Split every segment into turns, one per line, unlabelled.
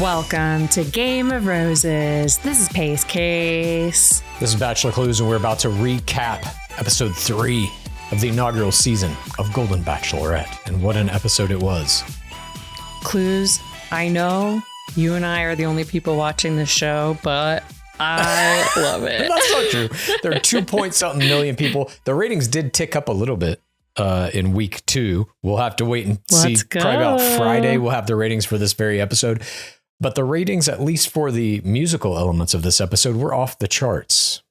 Welcome to Game of Roses. This is PaceCase.
This is BachelorClues, and we're about to recap episode 3 of the inaugural season of Golden Bachelorette. And what an episode it was.
Clues, I know you and I are the only people watching this show, but I love it.
That's not true. There are 2-point-something million people. The ratings did tick up a little bit in week 2. We'll have to wait and see. Probably about Friday, we'll have the ratings for this very episode. But the ratings, at least for the musical elements of this episode, were off the charts.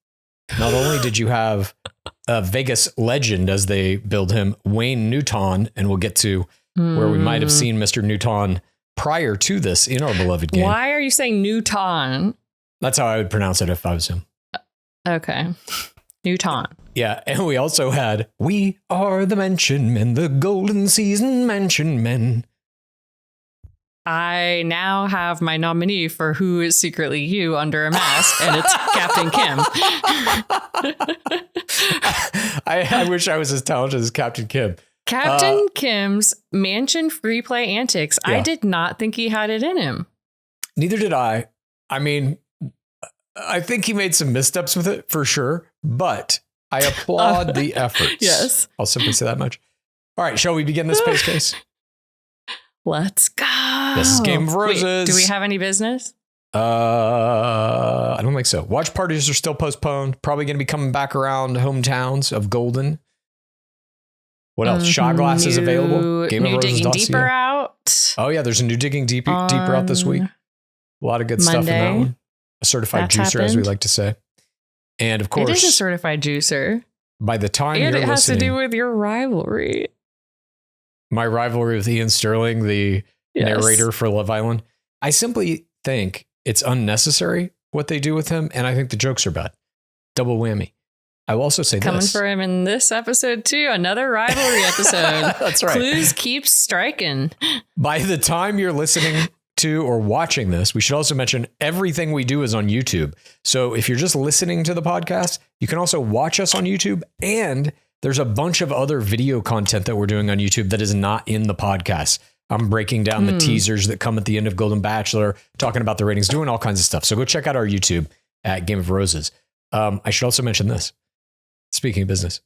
Not only did you have a Vegas legend, as they billed him, Wayne Newton, and we'll get to where we might have seen Mr. Newton prior to this in our beloved game.
Why are you saying Newton?
That's how I would pronounce it if I was him.
Okay. Newton.
Yeah, and we also had, we are the Mansion Men, the Golden Season Mansion Men.
I now have my nominee for Who Is Secretly You under a mask, and it's Captain Kim.
I wish I was as talented as Captain Kim.
Captain Kim's mansion free play antics.
Yeah.
I did not think he had it in him.
Neither did I. I mean, I think he made some missteps with it for sure, but I applaud the efforts.
Yes.
I'll simply say that much. All right, shall we begin this pace case?
Let's go.
This is Game of Roses.
Wait, do we have any business?
I don't think so. Watch parties are still postponed. Probably going to be coming back around hometowns of Golden. What else? Shot glass is available.
Game of Roses. Digging deeper out.
Oh yeah, there's a new digging deeper out this week. A lot of good stuff in that one. A certified juicer, as we like to say. And of course,
it is a certified juicer.
By the time
and
you're
it has
listening,
to do with your rivalry.
My rivalry with Ian Sterling, the narrator for Love Island. I simply think it's unnecessary what they do with him, and I think the jokes are bad. Double whammy. I will also say
Coming
this.
for him in this episode too, another rivalry episode.
That's right.
Clues keep striking.
By the time you're listening to or watching this, we should also mention everything we do is on YouTube. So if you're just listening to the podcast, you can also watch us on YouTube, and there's a bunch of other video content that we're doing on YouTube that is not in the podcast. I'm breaking down the teasers that come at the end of Golden Bachelor, talking about the ratings, doing all kinds of stuff. So go check out our YouTube at Game of Roses. I should also mention this. Speaking of business,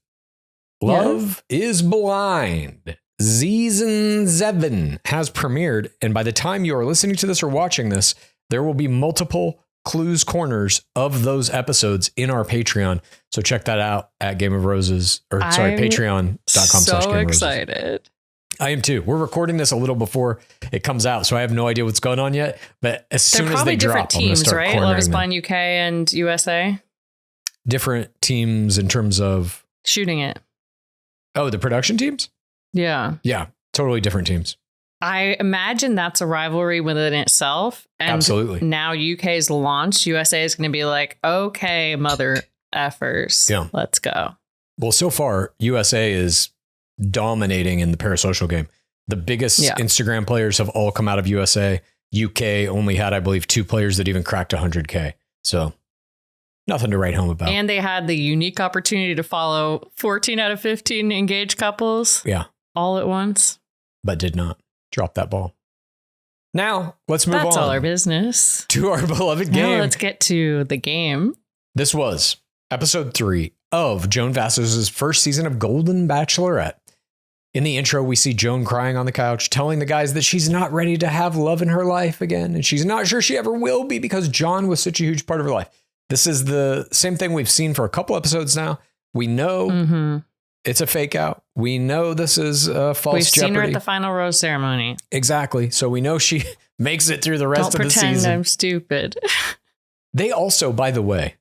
Love is Blind. Season 7 has premiered. And by the time you are listening to this or watching this, there will be multiple Clues corners of those episodes in our Patreon. So check that out at Game of Roses, or sorry, patreon.com/Game
so excited.
I am too. We're recording this a little before it comes out, so I have no idea what's going on yet. But as soon as they drop, I'm going to start cornering them.
Love is Blind UK and USA?
Different teams in terms of
shooting it. Oh,
the production teams?
Yeah.
Yeah, totally different teams.
I imagine that's a rivalry within itself. And
absolutely.
Now UK's launched. USA is going to be like, okay, mother effers. Yeah. Let's go.
Well, so far, USA is dominating in the parasocial game. The biggest Instagram players have all come out of USA. UK only had, I believe, 2 players that even cracked 100K. So nothing to write home about.
And they had the unique opportunity to follow 14 out of 15 engaged couples.
Yeah.
All at once.
But did not drop that ball. Now, let's move on.
That's all our business.
To our beloved game.
Now let's get to the game.
This was episode 3 of Joan Vassos's first season of Golden Bachelorette. In the intro, we see Joan crying on the couch, telling the guys that she's not ready to have love in her life again. And she's not sure she ever will be because John was such a huge part of her life. This is the same thing we've seen for a couple episodes now. We know it's a fake out. We know this is a false
We've
Jeopardy.
seen her at the final rose ceremony.
Exactly. So we know she makes it through the rest of the season.
Don't pretend I'm stupid.
They also, by the way,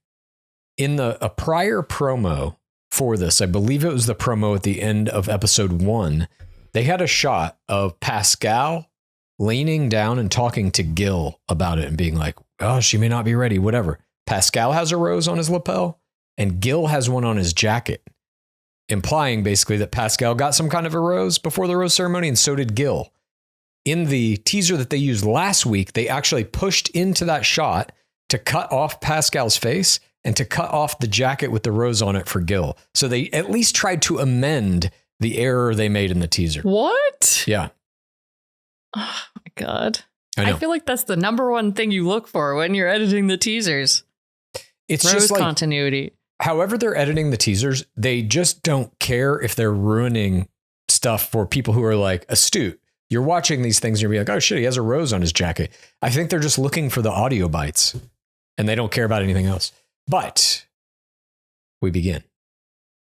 in a prior promo for this, I believe it was the promo at the end of episode 1, they had a shot of Pascal leaning down and talking to Gil about it and being like, oh, she may not be ready, whatever. Pascal has a rose on his lapel and Gil has one on his jacket, implying basically that Pascal got some kind of a rose before the rose ceremony, and so did Gil. In the teaser that they used last week, they actually pushed into that shot to cut off Pascal's face and to cut off the jacket with the rose on it for Gil. So they at least tried to amend the error they made in the teaser.
What?
Yeah.
Oh my God.
I know.
I feel like that's the number one thing you look for when you're editing the teasers.
It's
Rose
just like,
continuity.
however they're editing the teasers, they just don't care if they're ruining stuff for people who are like astute. You're watching these things and you're like, oh shit, he has a rose on his jacket. I think they're just looking for the audio bites and they don't care about anything else. But we begin.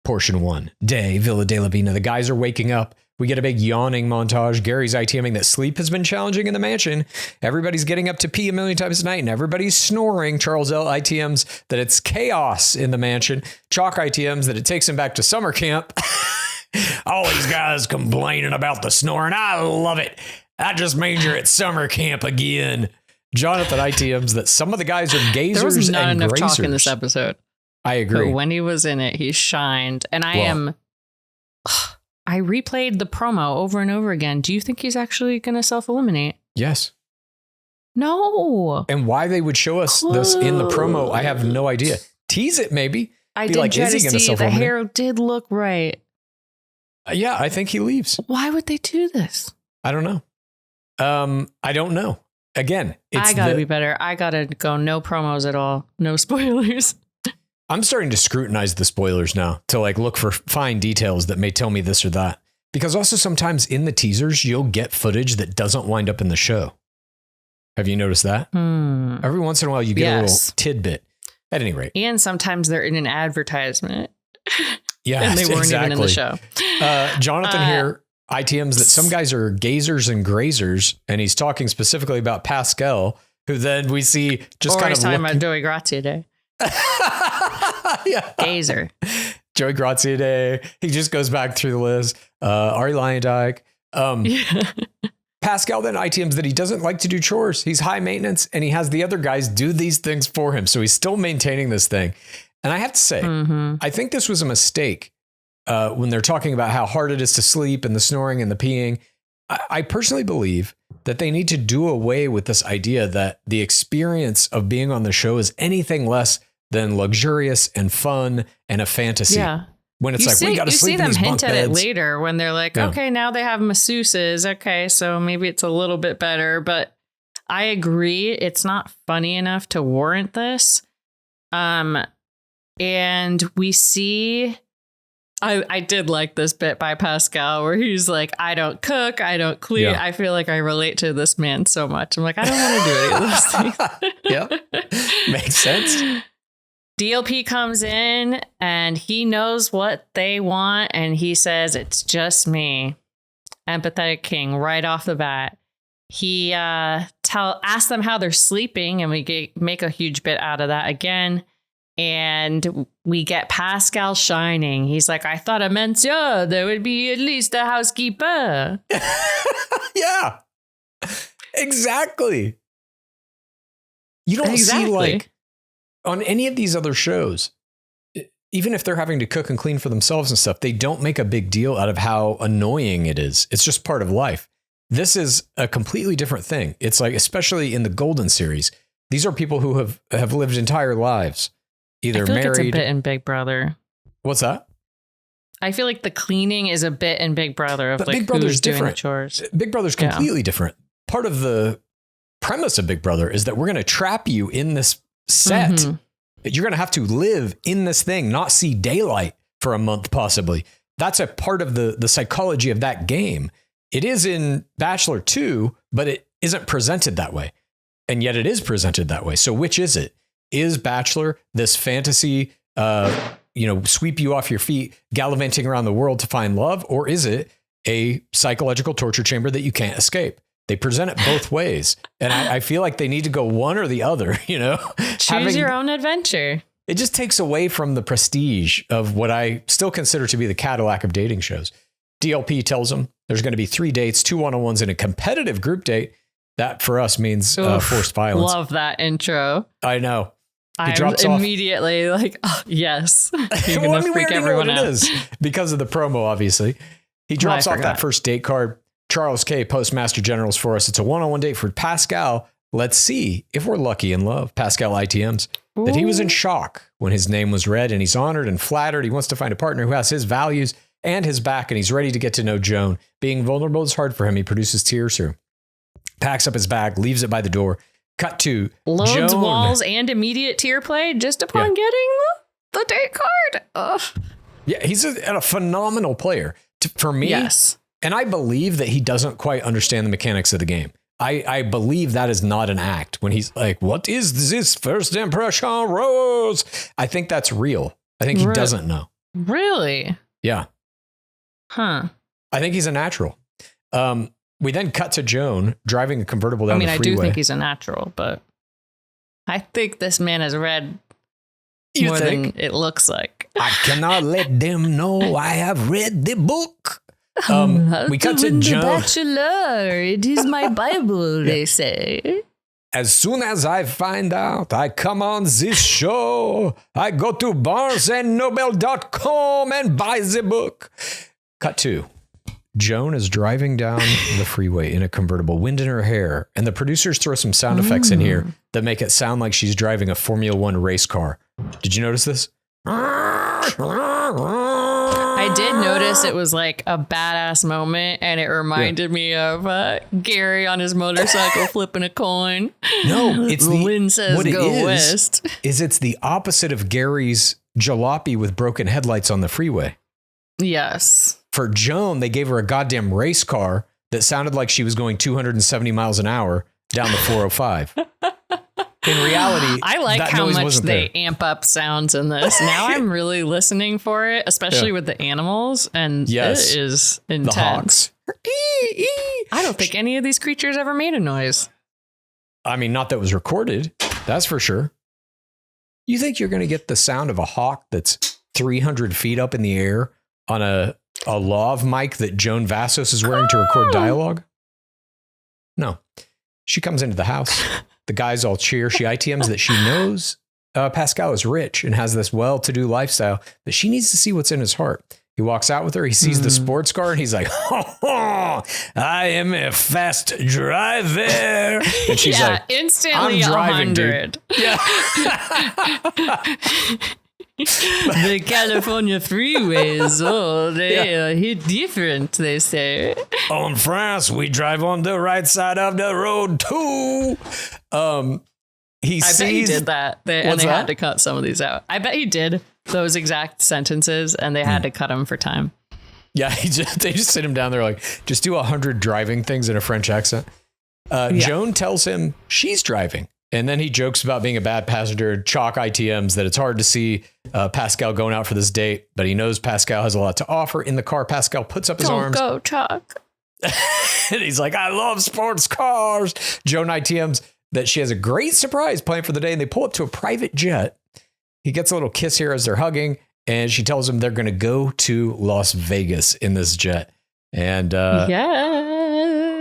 Portion 1, day, Villa de la Vina. The guys are waking up. We get a big yawning montage. Gary's ITMing that sleep has been challenging in the mansion. Everybody's getting up to pee a million times a night and everybody's snoring. Charles L. ITMs that it's chaos in the mansion. Chalk ITMs that it takes him back to summer camp. All these guys complaining about the snoring. I love it. That just means you're at summer camp again. Jonathan ITMs that some of the guys are gazers
There was not
and
enough
grazers.
talk in this episode.
I agree.
But when he was in it, he shined. And I replayed the promo over and over again. Do you think he's actually going to self-eliminate?
Yes.
No.
And why they would show us this in the promo, I have no idea. Tease it, maybe.
I
Be
did
like,
try
is he
to
gonna
see the
self-eliminate?
hair did look right.
Yeah, I think he leaves.
Why would they do this?
I don't know. I don't know. Again, it's
I gotta be better. I gotta go no promos at all. No spoilers.
I'm starting to scrutinize the spoilers now to like look for fine details that may tell me this or that. Because also sometimes in the teasers, you'll get footage that doesn't wind up in the show. Have you noticed that? Every once in a while, you get a little tidbit. At any rate.
And sometimes they're in an advertisement.
Yeah,
and they weren't
exactly.
even in the show.
Jonathan here ITMs that some guys are gazers and grazers, and he's talking specifically about Pascal, who then we see just kind of
talking about Joey Grazia Day.
Yeah.
Gazer.
Joey Grazia Day. He just goes back through the list. Ari Lyondike. Pascal then ITMs that he doesn't like to do chores. He's high maintenance and he has the other guys do these things for him. So he's still maintaining this thing. And I have to say, I think this was a mistake when they're talking about how hard it is to sleep and the snoring and the peeing. I personally believe that they need to do away with this idea that the experience of being on the show is anything less than luxurious and fun and a fantasy.
Yeah.
When it's we got to sleep in these bunk beds.
You see them hint at it later when they're like, okay, now they have masseuses. Okay, so maybe it's a little bit better. But I agree. It's not funny enough to warrant this. And we see... I did like this bit by Pascal where he's like, I don't cook, I don't clean. Yeah. I feel like I relate to this man so much. I'm like, I don't want to do any of those
things. Yeah, makes sense.
DLP comes in and he knows what they want. And he says, it's just me. Empathetic king right off the bat. He asks them how they're sleeping and we make a huge bit out of that again. And we get Pascal shining. He's like, I thought I meant there would be at least a housekeeper.
Yeah, exactly. You don't see like on any of these other shows, even if they're having to cook and clean for themselves and stuff, they don't make a big deal out of how annoying it is. It's just part of life. This is a completely different thing. It's like, especially in the Golden series, these are people who have lived entire lives. Either
I feel
married.
Like it's a bit in Big Brother.
What's that?
I feel like the cleaning is a bit in Big Brother of but like Big Brother's doing different. The chores.
Big Brother's completely different. Part of the premise of Big Brother is that we're going to trap you in this set. Mm-hmm. You're going to have to live in this thing, not see daylight for a month, possibly. That's a part of the psychology of that game. It is in Bachelor 2, but it isn't presented that way. And yet it is presented that way. So which is it? Is Bachelor this fantasy, sweep you off your feet, gallivanting around the world to find love? Or is it a psychological torture chamber that you can't escape? They present it both ways. And I feel like they need to go one or the other,
Choose your own adventure.
It just takes away from the prestige of what I still consider to be the Cadillac of dating shows. DLP tells them there's going to be 3 dates, 2 one-on-ones, and a competitive group date. That for us means forced violence.
Love that intro.
I know.
I'm immediately like, oh, yes. You're going to freak everyone out. It is
because of the promo, obviously. He drops off that first date card. Charles K. Postmaster Generals for us. It's a one-on-one date for Pascal. Let's see if we're lucky in love. Pascal ITMs that he was in shock when his name was read, and he's honored and flattered. He wants to find a partner who has his values and his back, and he's ready to get to know Joan. Being vulnerable is hard for him. He produces tears through. packs up his bag, leaves it by the door. Cut to
loads
Joan.
walls and immediate tier play just upon getting the date card. Ugh.
Yeah, he's a phenomenal player. For me,
yes.
And I believe that he doesn't quite understand the mechanics of the game. I believe that is not an act when he's like, what is this first impression, Rose? I think that's real. I think he doesn't know.
Really?
Yeah.
Huh.
I think he's a natural. We then cut to Joan driving a convertible down the freeway.
I do think he's a natural, but I think this man has read more than it looks like.
I cannot let them know I have read the book. We cut to Joan.
The Bachelor. It is my Bible, they say.
As soon as I find out I come on this show, I go to barnesandnoble.com and buy the book. Cut to Joan is driving down the freeway in a convertible, wind in her hair, and the producers throw some sound effects in here that make it sound like she's driving a Formula One race car. Did you notice this?
I did notice it was like a badass moment, and it reminded me of Gary on his motorcycle flipping a coin.
No, it's the
wind says
what
go
it is,
west.
It's the opposite of Gary's jalopy with broken headlights on the freeway.
Yes.
For Joan, they gave her a goddamn race car that sounded like she was going 270 miles an hour down the 405. In reality,
I like how much they amp up sounds in this. Now I'm really listening for it, especially with the animals, and it is intense.
The hawks.
I don't think any of these creatures ever made a noise.
I mean, not that was recorded. That's for sure. You think you're going to get the sound of a hawk that's 300 feet up in the air on a lav mic that Joan Vassos is wearing to record dialogue? No. She comes into the house. The guys all cheer. She ITMs that she knows Pascal is rich and has this well-to-do lifestyle, but she needs to see what's in his heart. He walks out with her. He sees the sports car and he's like, I am a fast driver. And she's like,
instantly
I'm driving,
100.
dude. Yeah.
The California freeways, they are hit different, they say.
In France, we drive on the right side of the road too. I
bet he did that. They had to cut some of these out. I bet he did those exact sentences and they had to cut them for time.
Yeah, they just sit him down there like, just do 100 driving things in a French accent. Joan tells him she's driving. And then he jokes about being a bad passenger, chalk ITMs, that it's hard to see Pascal going out for this date, but he knows Pascal has a lot to offer. In the car, Pascal puts up his arms.
Don't go, chalk.
And he's like, I love sports cars. Joan ITMs that she has a great surprise planned for the day, and they pull up to a private jet. He gets a little kiss here as they're hugging, and she tells him they're going to go to Las Vegas in this jet. And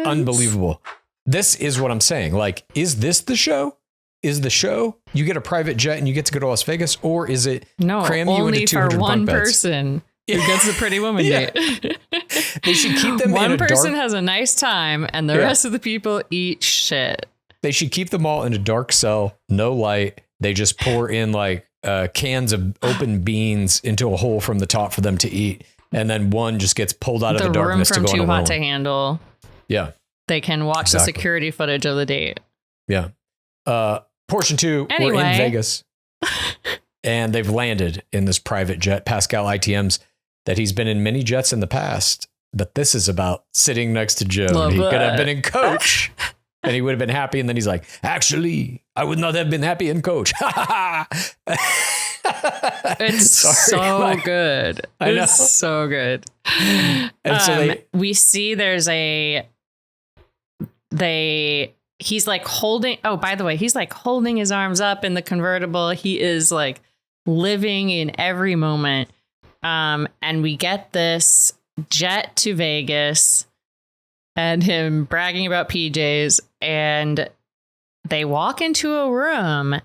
unbelievable. This is what I'm saying. Like, is this the show? Is the show you get a private jet and you get to go to Las Vegas, or is it cram you into 200
for one
bunk beds?
Person who gets a pretty woman date?
They should keep them
one
in a
person has a nice time and the rest of the people eat shit.
They should keep them all in a dark cell, no light. They just pour in like cans of open beans into a hole from the top for them to eat, and then one just gets pulled out of the darkness to go on a
room from too hot
roll.
to handle.
Yeah,
they can watch the security footage of the date.
Yeah. Portion 2, we're in Vegas and they've landed in this private jet. Pascal ITMs that he's been in many jets in the past, but this is about sitting next to Joan. He could have been in coach and he would have been happy. And then he's like, actually, I would not have been happy in coach.
It's so good. I know. It's so good. And so we see there's he's like holding, by the way, he's like holding his arms up in the convertible. He is like living in every moment. And we get this jet to Vegas and him bragging about PJs, and they walk into a room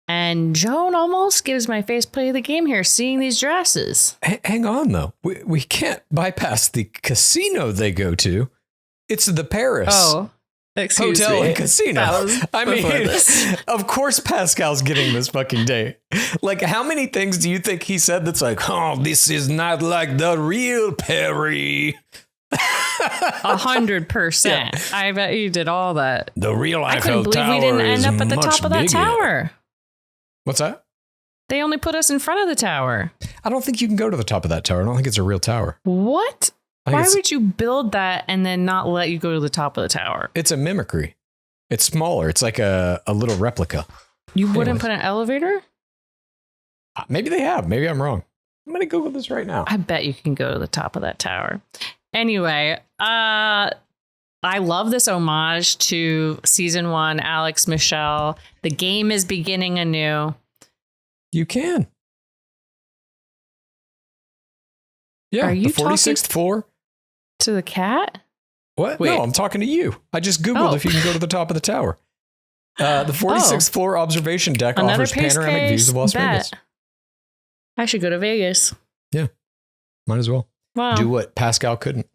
and Joan almost gives my face play of the game here, seeing these dresses.
Hang on though. We can't bypass the casino they go to. It's the Paris. Hotel and casino. I mean, of course Pascal's getting this fucking date. Like, how many things do you think he said that's like, oh, this is not like the real Perry?
100%. Yeah. I bet you did all that.
The real Eiffel
I couldn't believe we didn't end up at the top of that tower.
What's that?
They only put us in front of the tower.
I don't think you can go to the top of that tower. I don't think it's a real tower.
What? Why would you build that and then not let you go to the top of the tower?
It's a mimicry. It's smaller. It's like a little replica.
You wouldn't put an elevator?
Maybe they have. Maybe I'm wrong. I'm going to Google this right now.
I bet you can go to the top of that tower. Anyway, I love this homage to season 1, Alex Michelle. The game is beginning anew.
You can. Yeah,
are you
the 46th floor.
To the cat?
What? Wait. No, I'm talking to you. I just Googled if you can go to the top of the tower. The 46th floor observation deck offers panoramic views of Las Vegas.
I should go to Vegas.
Yeah, might as well.
Wow.
Do what Pascal couldn't.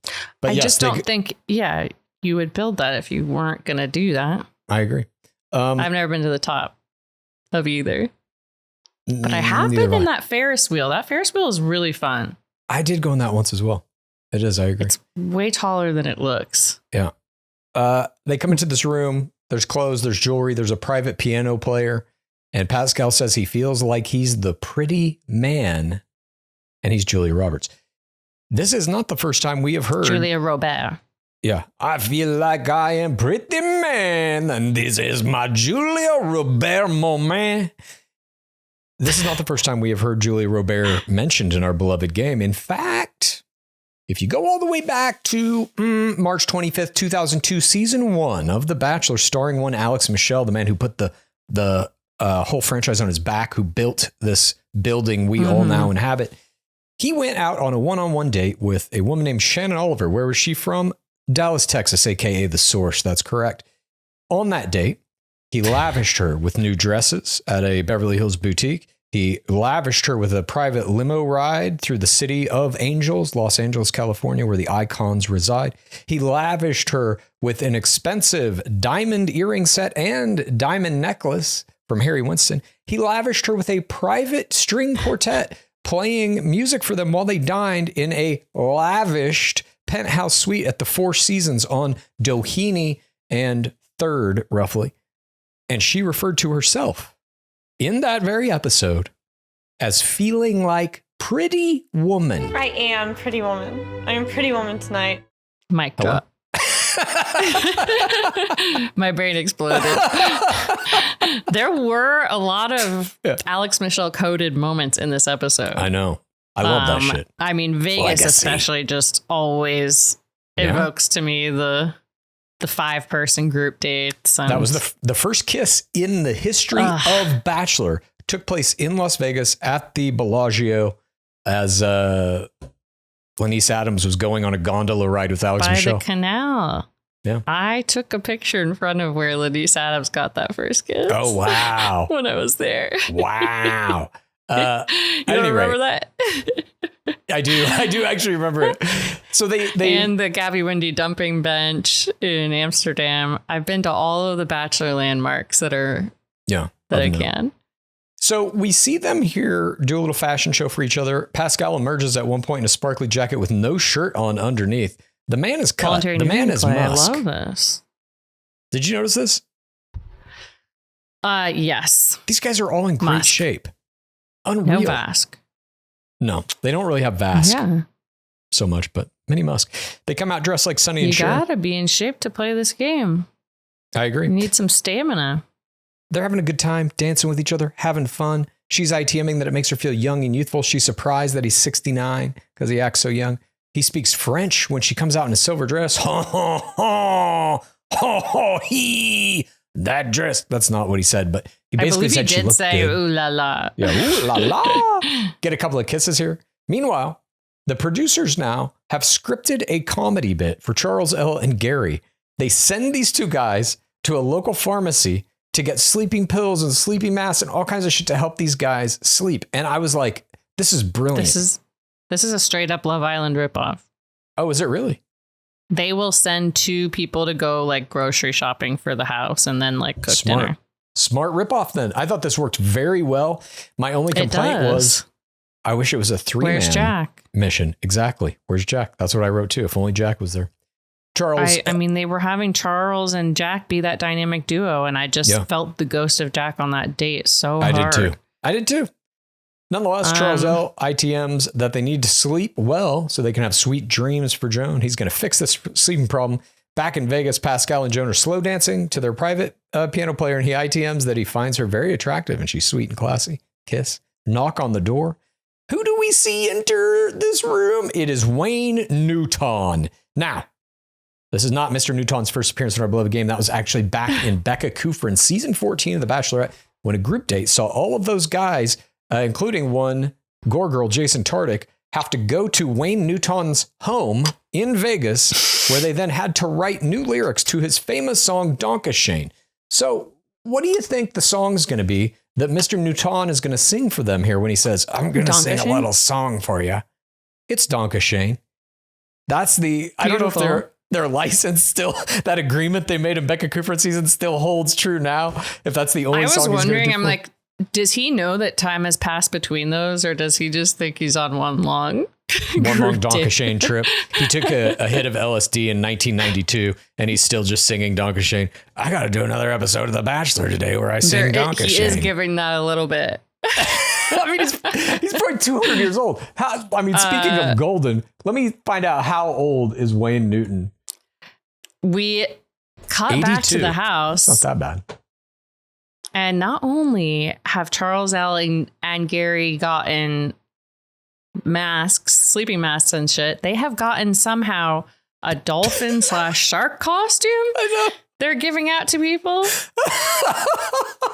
But
I just don't think, you would build that if you weren't going to do that.
I agree.
I've never been to the top of either. But I have been in that Ferris wheel. That Ferris wheel is really fun.
I did go in that once as well. It is, I agree.
It's way taller than it looks.
Yeah. They come into this room. There's clothes, there's jewelry, there's a private piano player. And Pascal says he feels like he's the pretty man. And he's Julia Roberts. This is not the first time we have heard.
Julia Robert.
Yeah. I feel like I am pretty man. And this is my Julia Robert moment. This is not the first time we have heard Julia Robert mentioned in our beloved game. In fact, if you go all the way back to March 25th, 2002, season 1 of The Bachelor, starring one Alex Michelle, the man who put the whole franchise on his back, who built this building we all now inhabit. He went out on a one-on-one date with a woman named Shannon Oliver. Where was she from? Dallas, Texas, aka The Source. That's correct. On that date, he lavished her with new dresses at a Beverly Hills boutique. He lavished her with a private limo ride through the city of Angels, Los Angeles, California, where the icons reside. He lavished her with an expensive diamond earring set and diamond necklace from Harry Winston. He lavished her with a private string quartet playing music for them while they dined in a lavished penthouse suite at the Four Seasons on Doheny and 3rd, roughly. And she referred to herself in that very episode as feeling like pretty woman.
I am pretty woman. I am pretty woman tonight.
Mic drop. My brain exploded. There were a lot of Alex Michelle coded moments in this episode.
I know. I love that shit.
I mean, Vegas especially just always evokes to me the 5-person group dates.
That was the first kiss in the history of Bachelor. Took place in Las Vegas at the Bellagio as Lenise Adams was going on a gondola ride with Alex Michelle.
By the canal.
Yeah.
I took a picture in front of where Lenise Adams got that first kiss.
Oh, wow.
When I was there.
Wow.
You don't remember that?
I do actually remember it. So they
and the Gabby Wendy dumping bench in Amsterdam. I've been to all of the Bachelor landmarks that I can.
So we see them here do a little fashion show for each other. Pascal emerges at one point in a sparkly jacket with no shirt on underneath. The man is cut. The man is musk.
I love this.
Did you notice this?
Yes.
These guys are all in great shape. Unreal.
No Vask.
No, they don't really have Vask so much, but mini Musk. They come out dressed like Sonny and Cher.
You gotta be in shape to play this game.
I agree.
You need some stamina.
They're having a good time, dancing with each other, having fun. She's ITMing that it makes her feel young and youthful. She's surprised that he's 69 because he acts so young. He speaks French when she comes out in a silver dress. Ha, ha, ha, ha, ha, he. That dress. That's not what he said, but he basically said she looked good.
I believe he did say, ooh la la.
Yeah, ooh la la. Get a couple of kisses here. Meanwhile, the producers now have scripted a comedy bit for Charles L. and Gary. They send these two guys to a local pharmacy to get sleeping pills and sleeping masks and all kinds of shit to help these guys sleep. And I was like, this is brilliant.
This is a straight up Love Island ripoff.
Oh, is it really?
They will send 2 people to go like grocery shopping for the house and then like cook dinner.
Smart ripoff then. I thought this worked very well. My only complaint was I wish it was a 3-man
Where's Jack?
mission. Exactly. Where's Jack? That's what I wrote too. If only Jack was there. Charles.
I mean, they were having Charles and Jack be that dynamic duo, and I just felt the ghost of Jack on that date so hard.
I did too. Nonetheless, Charles L. ITMs that they need to sleep well so they can have sweet dreams for Joan. He's going to fix this sleeping problem. Back in Vegas, Pascal and Joan are slow dancing to their private piano player, and he ITMs that he finds her very attractive and she's sweet and classy. Kiss. Knock on the door. Who do we see enter this room? It is Wayne Newton. Now, this is not Mr. Newton's first appearance in our beloved game. That was actually back in Becca Kufrin, season 14 of The Bachelorette, when a group date saw all of those guys, including one gore girl, Jason Tardik, have to go to Wayne Newton's home in Vegas, where they then had to write new lyrics to his famous song, Donkashane. So what do you think the song's going to be that Mr. Newton is going to sing for them here when he says, I'm going to sing a little song for you? It's Donkashane. That's the, I don't know if their license still, that agreement they made in Becca Kufrin season still holds true now. If that's the only song. I was wondering,
I'm like, does he know that time has passed between those, or does he just think he's on one long
Donkashane trip? He took a hit of LSD in 1992, and he's still just singing Donkashane. I got to do another episode of The Bachelor today where I sing Donkashane.
He is giving that a little bit.
I mean, he's probably 200 years old. Speaking of Golden, let me find out how old is Wayne Newton.
We cut 82. Back to the house.
Not that bad.
And not only have Charles L. and Gary gotten masks, sleeping masks and shit, they have gotten somehow a dolphin / shark costume they're giving out to people.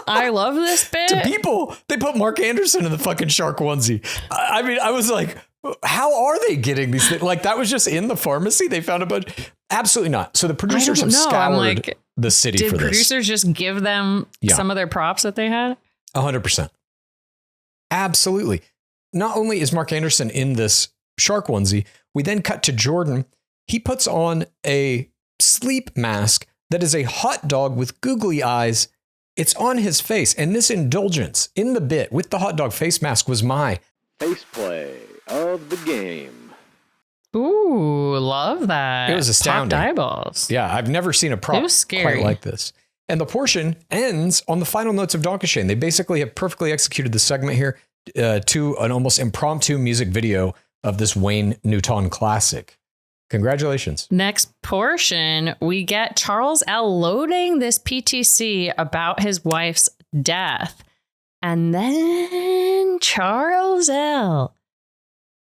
I love this bit.
To people, they put Mark Anderson in the fucking shark onesie. I mean, I was like, how are they getting these things? Like, that was just in the pharmacy. They found a bunch. Absolutely not. So the producers have scoured the city for this. Did
producers just give them some of their props that they had?
100%. Absolutely. Not only is Mark Anderson in this shark onesie, we then cut to Jordan. He puts on a sleep mask that is a hot dog with googly eyes. It's on his face. And this indulgence in the bit with the hot dog face mask was my
face play of the game.
Ooh, love that.
It was astounding.
Popped eyeballs.
Yeah, I've never seen a prop quite like this. And the portion ends on the final notes of Donkashane. They basically have perfectly executed the segment here to an almost impromptu music video of this Wayne Newton classic. Congratulations.
Next portion, we get Charles L. loading this PTC about his wife's death. And then Charles L.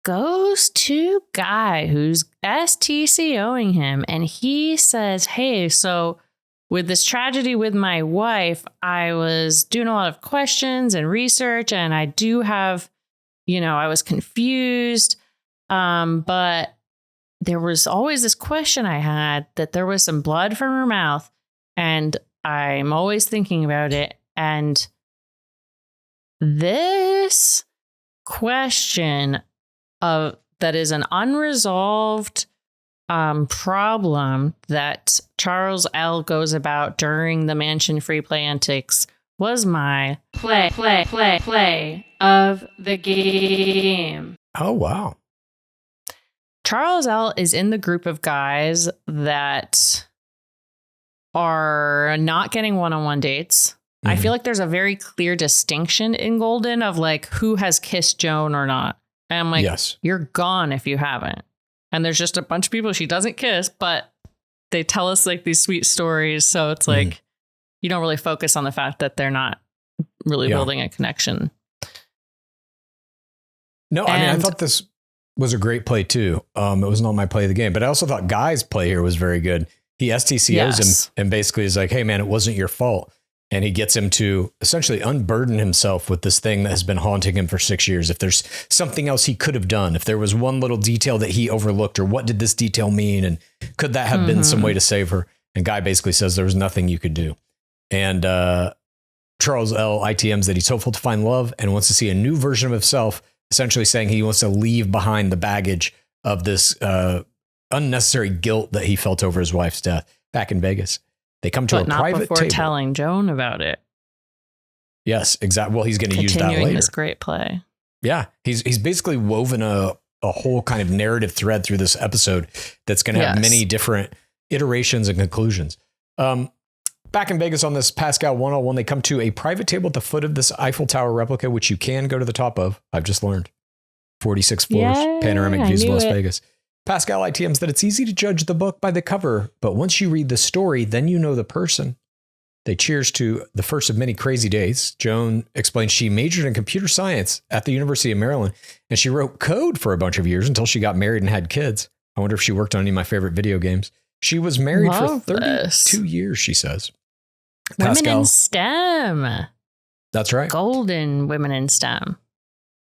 goes to Guy, who's STCOing him, and he says, hey, so with this tragedy with my wife, I was doing a lot of questions and research, and I do have, I was confused, but there was always this question I had that there was some blood from her mouth, and I'm always thinking about it, and this question that is an unresolved problem that Charles L. goes about during the Mansion Free Play Antics was my play of the game.
Oh, wow.
Charles L. is in the group of guys that are not getting one-on-one dates. Mm-hmm. I feel like there's a very clear distinction in Golden of like who has kissed Joan or not. And I'm like, yes. You're gone if you haven't. And there's just a bunch of people she doesn't kiss, but they tell us like these sweet stories. So it's like, you don't really focus on the fact that they're not really building a connection.
No, I mean, I thought this was a great play too. It was not my play of the game, but I also thought Guy's play here was very good. He STCOs him and basically is like, hey man, it wasn't your fault. And he gets him to essentially unburden himself with this thing that has been haunting him for 6 years. If there's something else he could have done, if there was one little detail that he overlooked, or what did this detail mean? And could that have been some way to save her? And Guy basically says there was nothing you could do. And Charles L. ITMs that he's hopeful to find love and wants to see a new version of himself, essentially saying he wants to leave behind the baggage of this unnecessary guilt that he felt over his wife's death back in Vegas. They come to a private table.
Before telling Joan about it.
Yes, exactly. Well, he's going to use that later.
Continuing this great play.
Yeah, he's basically woven a whole kind of narrative thread through this episode that's going to have many different iterations and conclusions. Back in Vegas on this Pascal 101, they come to a private table at the foot of this Eiffel Tower replica, which you can go to the top of. I've just learned. 46 floors, panoramic views of Las Vegas. Pascal ITMs that it's easy to judge the book by the cover, but once you read the story, then you know the person. They cheers to the first of many crazy days. Joan explains she majored in computer science at the University of Maryland, and she wrote code for a bunch of years until she got married and had kids. I wonder if she worked on any of my favorite video games. She was married for 32 years, she says.
Women in STEM.
That's right.
Golden women in STEM.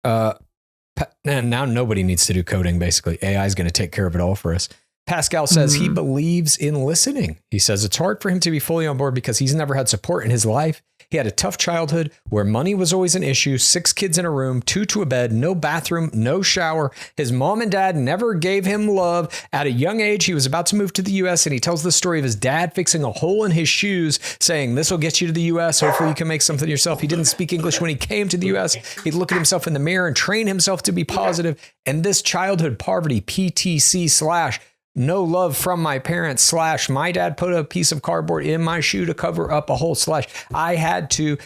Now nobody needs to do coding, basically. AI is going to take care of it all for us. Pascal says he believes in listening. He says it's hard for him to be fully on board because he's never had support in his life. He had a tough childhood where money was always an issue, 6 kids in a room, 2 to a bed, no bathroom, no shower. His mom and dad never gave him love. At a young age, he was about to move to the U.S. and he tells the story of his dad fixing a hole in his shoes, saying, this will get you to the U.S. Hopefully you can make something yourself. He didn't speak English when he came to the U.S. He'd look at himself in the mirror and train himself to be positive. And this childhood poverty, PTC / no love from my parents / my dad put a piece of cardboard in my shoe to cover up a hole / I had to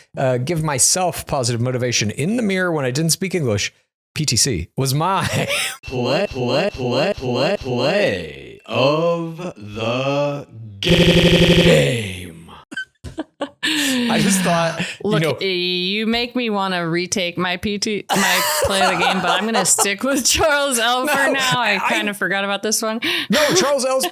give myself positive motivation in the mirror when I didn't speak English. PTC was my play of the game. I just thought,
look, you make me want to retake my play of the game, but I'm going to stick with Charles L for now. I kind of forgot about this one.
No, Charles L's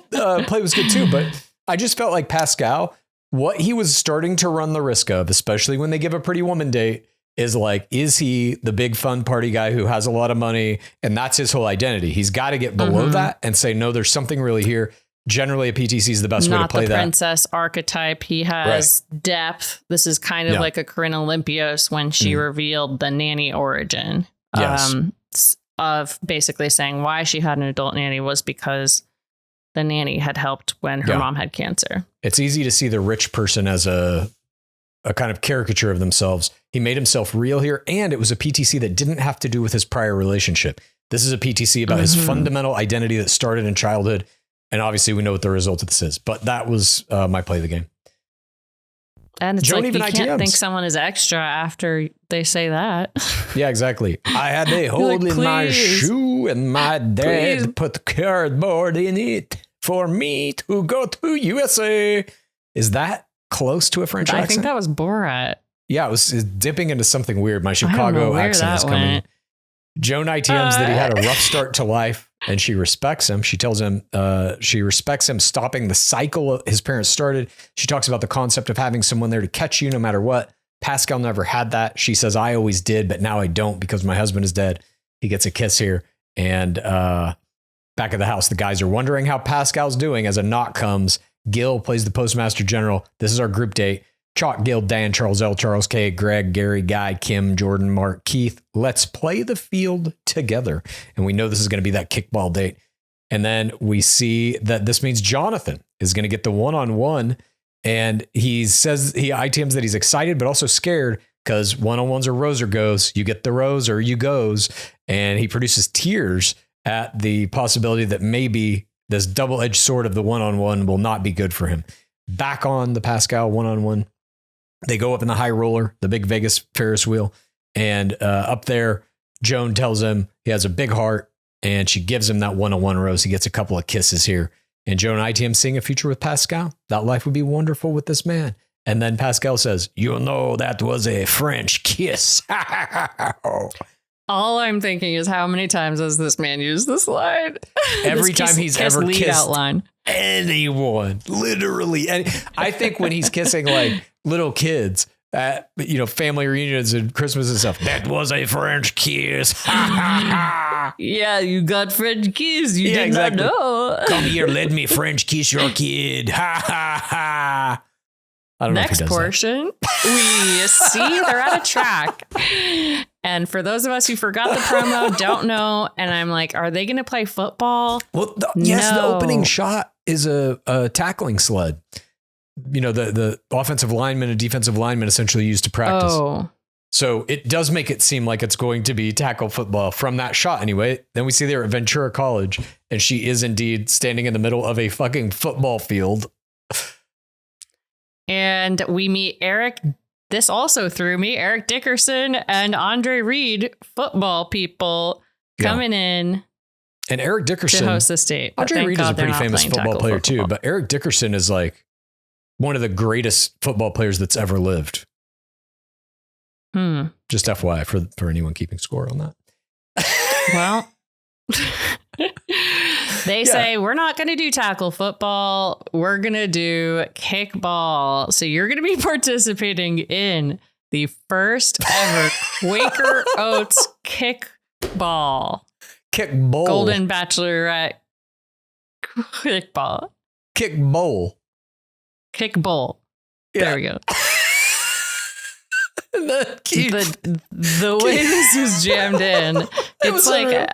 play was good too, but I just felt like Pascal, what he was starting to run the risk of, especially when they give a pretty woman date, is like, is he the big fun party guy who has a lot of money? And that's his whole identity. He's got to get below that and say, no, there's something really here. Generally, a PTC is the best way to play that. Not the
princess archetype. He has depth. This is kind of like a Corinne Olympios when she revealed the nanny origin. Of basically saying why she had an adult nanny was because the nanny had helped when her mom had cancer.
It's easy to see the rich person as a kind of caricature of themselves. He made himself real here, and it was a PTC that didn't have to do with his prior relationship. This is a PTC about his fundamental identity that started in childhood. And obviously we know what the result of this is, but that was my play of the game.
And it's Joan, like you can't think someone is extra after they say that.
Yeah, exactly. I had a hole in my shoe and my dad put the cardboard in it for me to go to USA. Is that close to a French accent?
I think that was Borat.
Yeah, it was dipping into something weird. My Chicago accent is coming. Joan ITMs that he had a rough start to life and she respects him. She tells him she respects him stopping the cycle his parents started. She talks about the concept of having someone there to catch you no matter what. Pascal never had that. She says, I always did, but now I don't because my husband is dead. He gets a kiss here. And back at the house, the guys are wondering how Pascal's doing as a knock comes. Gil plays the postmaster general. This is our group date. Chalk, Gil, Dan, Charles L, Charles K, Greg, Gary, Guy, Kim, Jordan, Mark, Keith. Let's play the field together. And we know this is going to be that kickball date. And then we see that this means Jonathan is going to get the one-on-one. And he says, he ITMs that he's excited, but also scared because one-on-ones are rose or goes. You get the rose or you goes. And he produces tears at the possibility that maybe this double-edged sword of the one-on-one will not be good for him. Back on the Pascal one-on-one. They go up in the high roller, the big Vegas Ferris wheel. And up there, Joan tells him he has a big heart and she gives him that one-on-one rose. He gets a couple of kisses here. And Joan ITM seeing a future with Pascal. That life would be wonderful with this man. And then Pascal says, you know, that was a French kiss.
All I'm thinking is how many times has this man used this line?
Every time he's ever kissed
outline.
Anyone, literally. And I think when he's kissing like little kids at, family reunions and Christmas and stuff, that was a French kiss.
Yeah, you got French kiss. You did not know.
Come here, let me French kiss your kid. Ha ha ha. I don't know if he does
portion, we see they're at a track. And for those of us who forgot the promo, don't know, and I'm like, are they going to play football?
Well, yes, the opening shot is a tackling sled. The offensive lineman and defensive lineman essentially used to practice.
Oh,
So it does make it seem like it's going to be tackle football from that shot anyway. Then we see there at Ventura College, and she is indeed standing in the middle of a fucking football field.
And we meet Eric. This also threw me. Eric Dickerson and Andre Reed, football people, coming in.
And Eric Dickerson,
to host the state.
Andre Reed is a pretty famous football player too, but Eric Dickerson is like one of the greatest football players that's ever lived. Just FYI for anyone keeping score on that.
Well, they say we're not going to do tackle football. We're going to do kickball. So you're going to be participating in the first ever Quaker Oats kickball.
Kickball.
Golden Bachelorette kickball.
Kickball.
Kickball.
Yeah.
There we go.
The
way this was jammed in, it's like
unreal.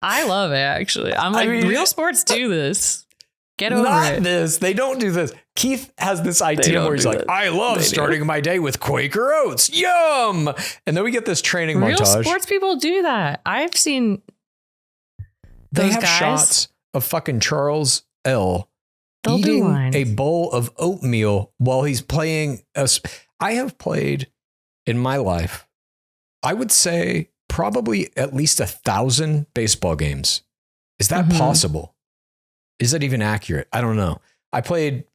I love it actually. I'm like, real sports do this. Get over it.
This. They don't do this. Keith has this idea where he's like, I love starting my day with Quaker Oats. Yum. And then we get this training
real
montage.
Sports people do that. I've seen
they
those
have
guys.
shots of fucking Charles L.
They'll do
eating
lines.
a bowl of oatmeal while he's playing. I have played in my life, I would say probably at least 1,000 baseball games. Is that possible? Is that even accurate? I don't know. I played,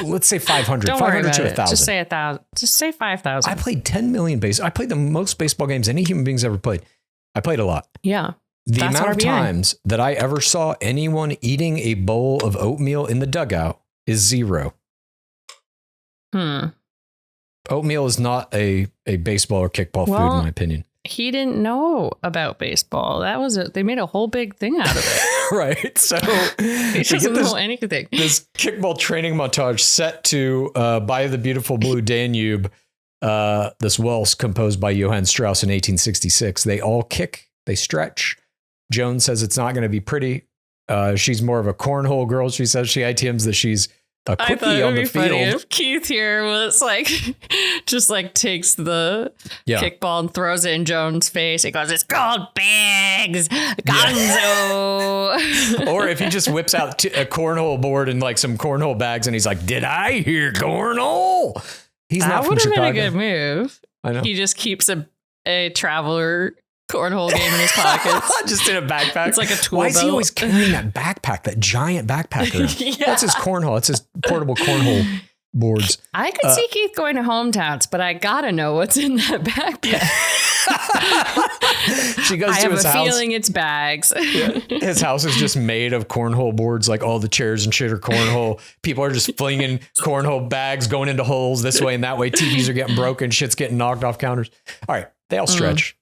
let's say 500.
Don't
500
worry
to
about
1,000.
it. Just say 1,000. Just say 5,000.
I played 10 million I played the most baseball games any human being's ever played. I played a lot.
Yeah.
The
That's
amount of
RBI.
times that I ever saw anyone eating a bowl of oatmeal in the dugout is 0. Oatmeal is not a baseball or kickball food, in my opinion.
He didn't know about baseball. That was they made a whole big thing out of it.
Right. So
He doesn't know anything.
This kickball training montage set to By the Beautiful Blue Danube, this waltz composed by Johann Strauss in 1866. They all kick, they stretch. Joan says it's not going to be pretty. She's more of a cornhole girl. She says she ITMs that she's a quickie on the field. Funny
if Keith here was like, just like takes the kickball and throws it in Joan's face. He goes, "It's called bags, Gonzo."
Or if he just whips out a cornhole board and like some cornhole bags, and he's like, "Did I hear cornhole?" He's not from Chicago.
That would have been a good move.
I know.
He just keeps a traveler cornhole game in his pockets.
Just in a backpack.
It's like a tool
Why is
belt.
he always carrying that backpack, that giant backpack around?
Yeah.
That's his cornhole. It's his portable cornhole boards.
I could see Keith going to hometowns, but I gotta know what's in that backpack.
She goes to his house.
I have a feeling it's bags.
His house is just made of cornhole boards. Like all the chairs and shit are cornhole. People are just flinging cornhole bags going into holes this way and that way. TVs are getting broken. Shit's getting knocked off counters. All right. They all stretch.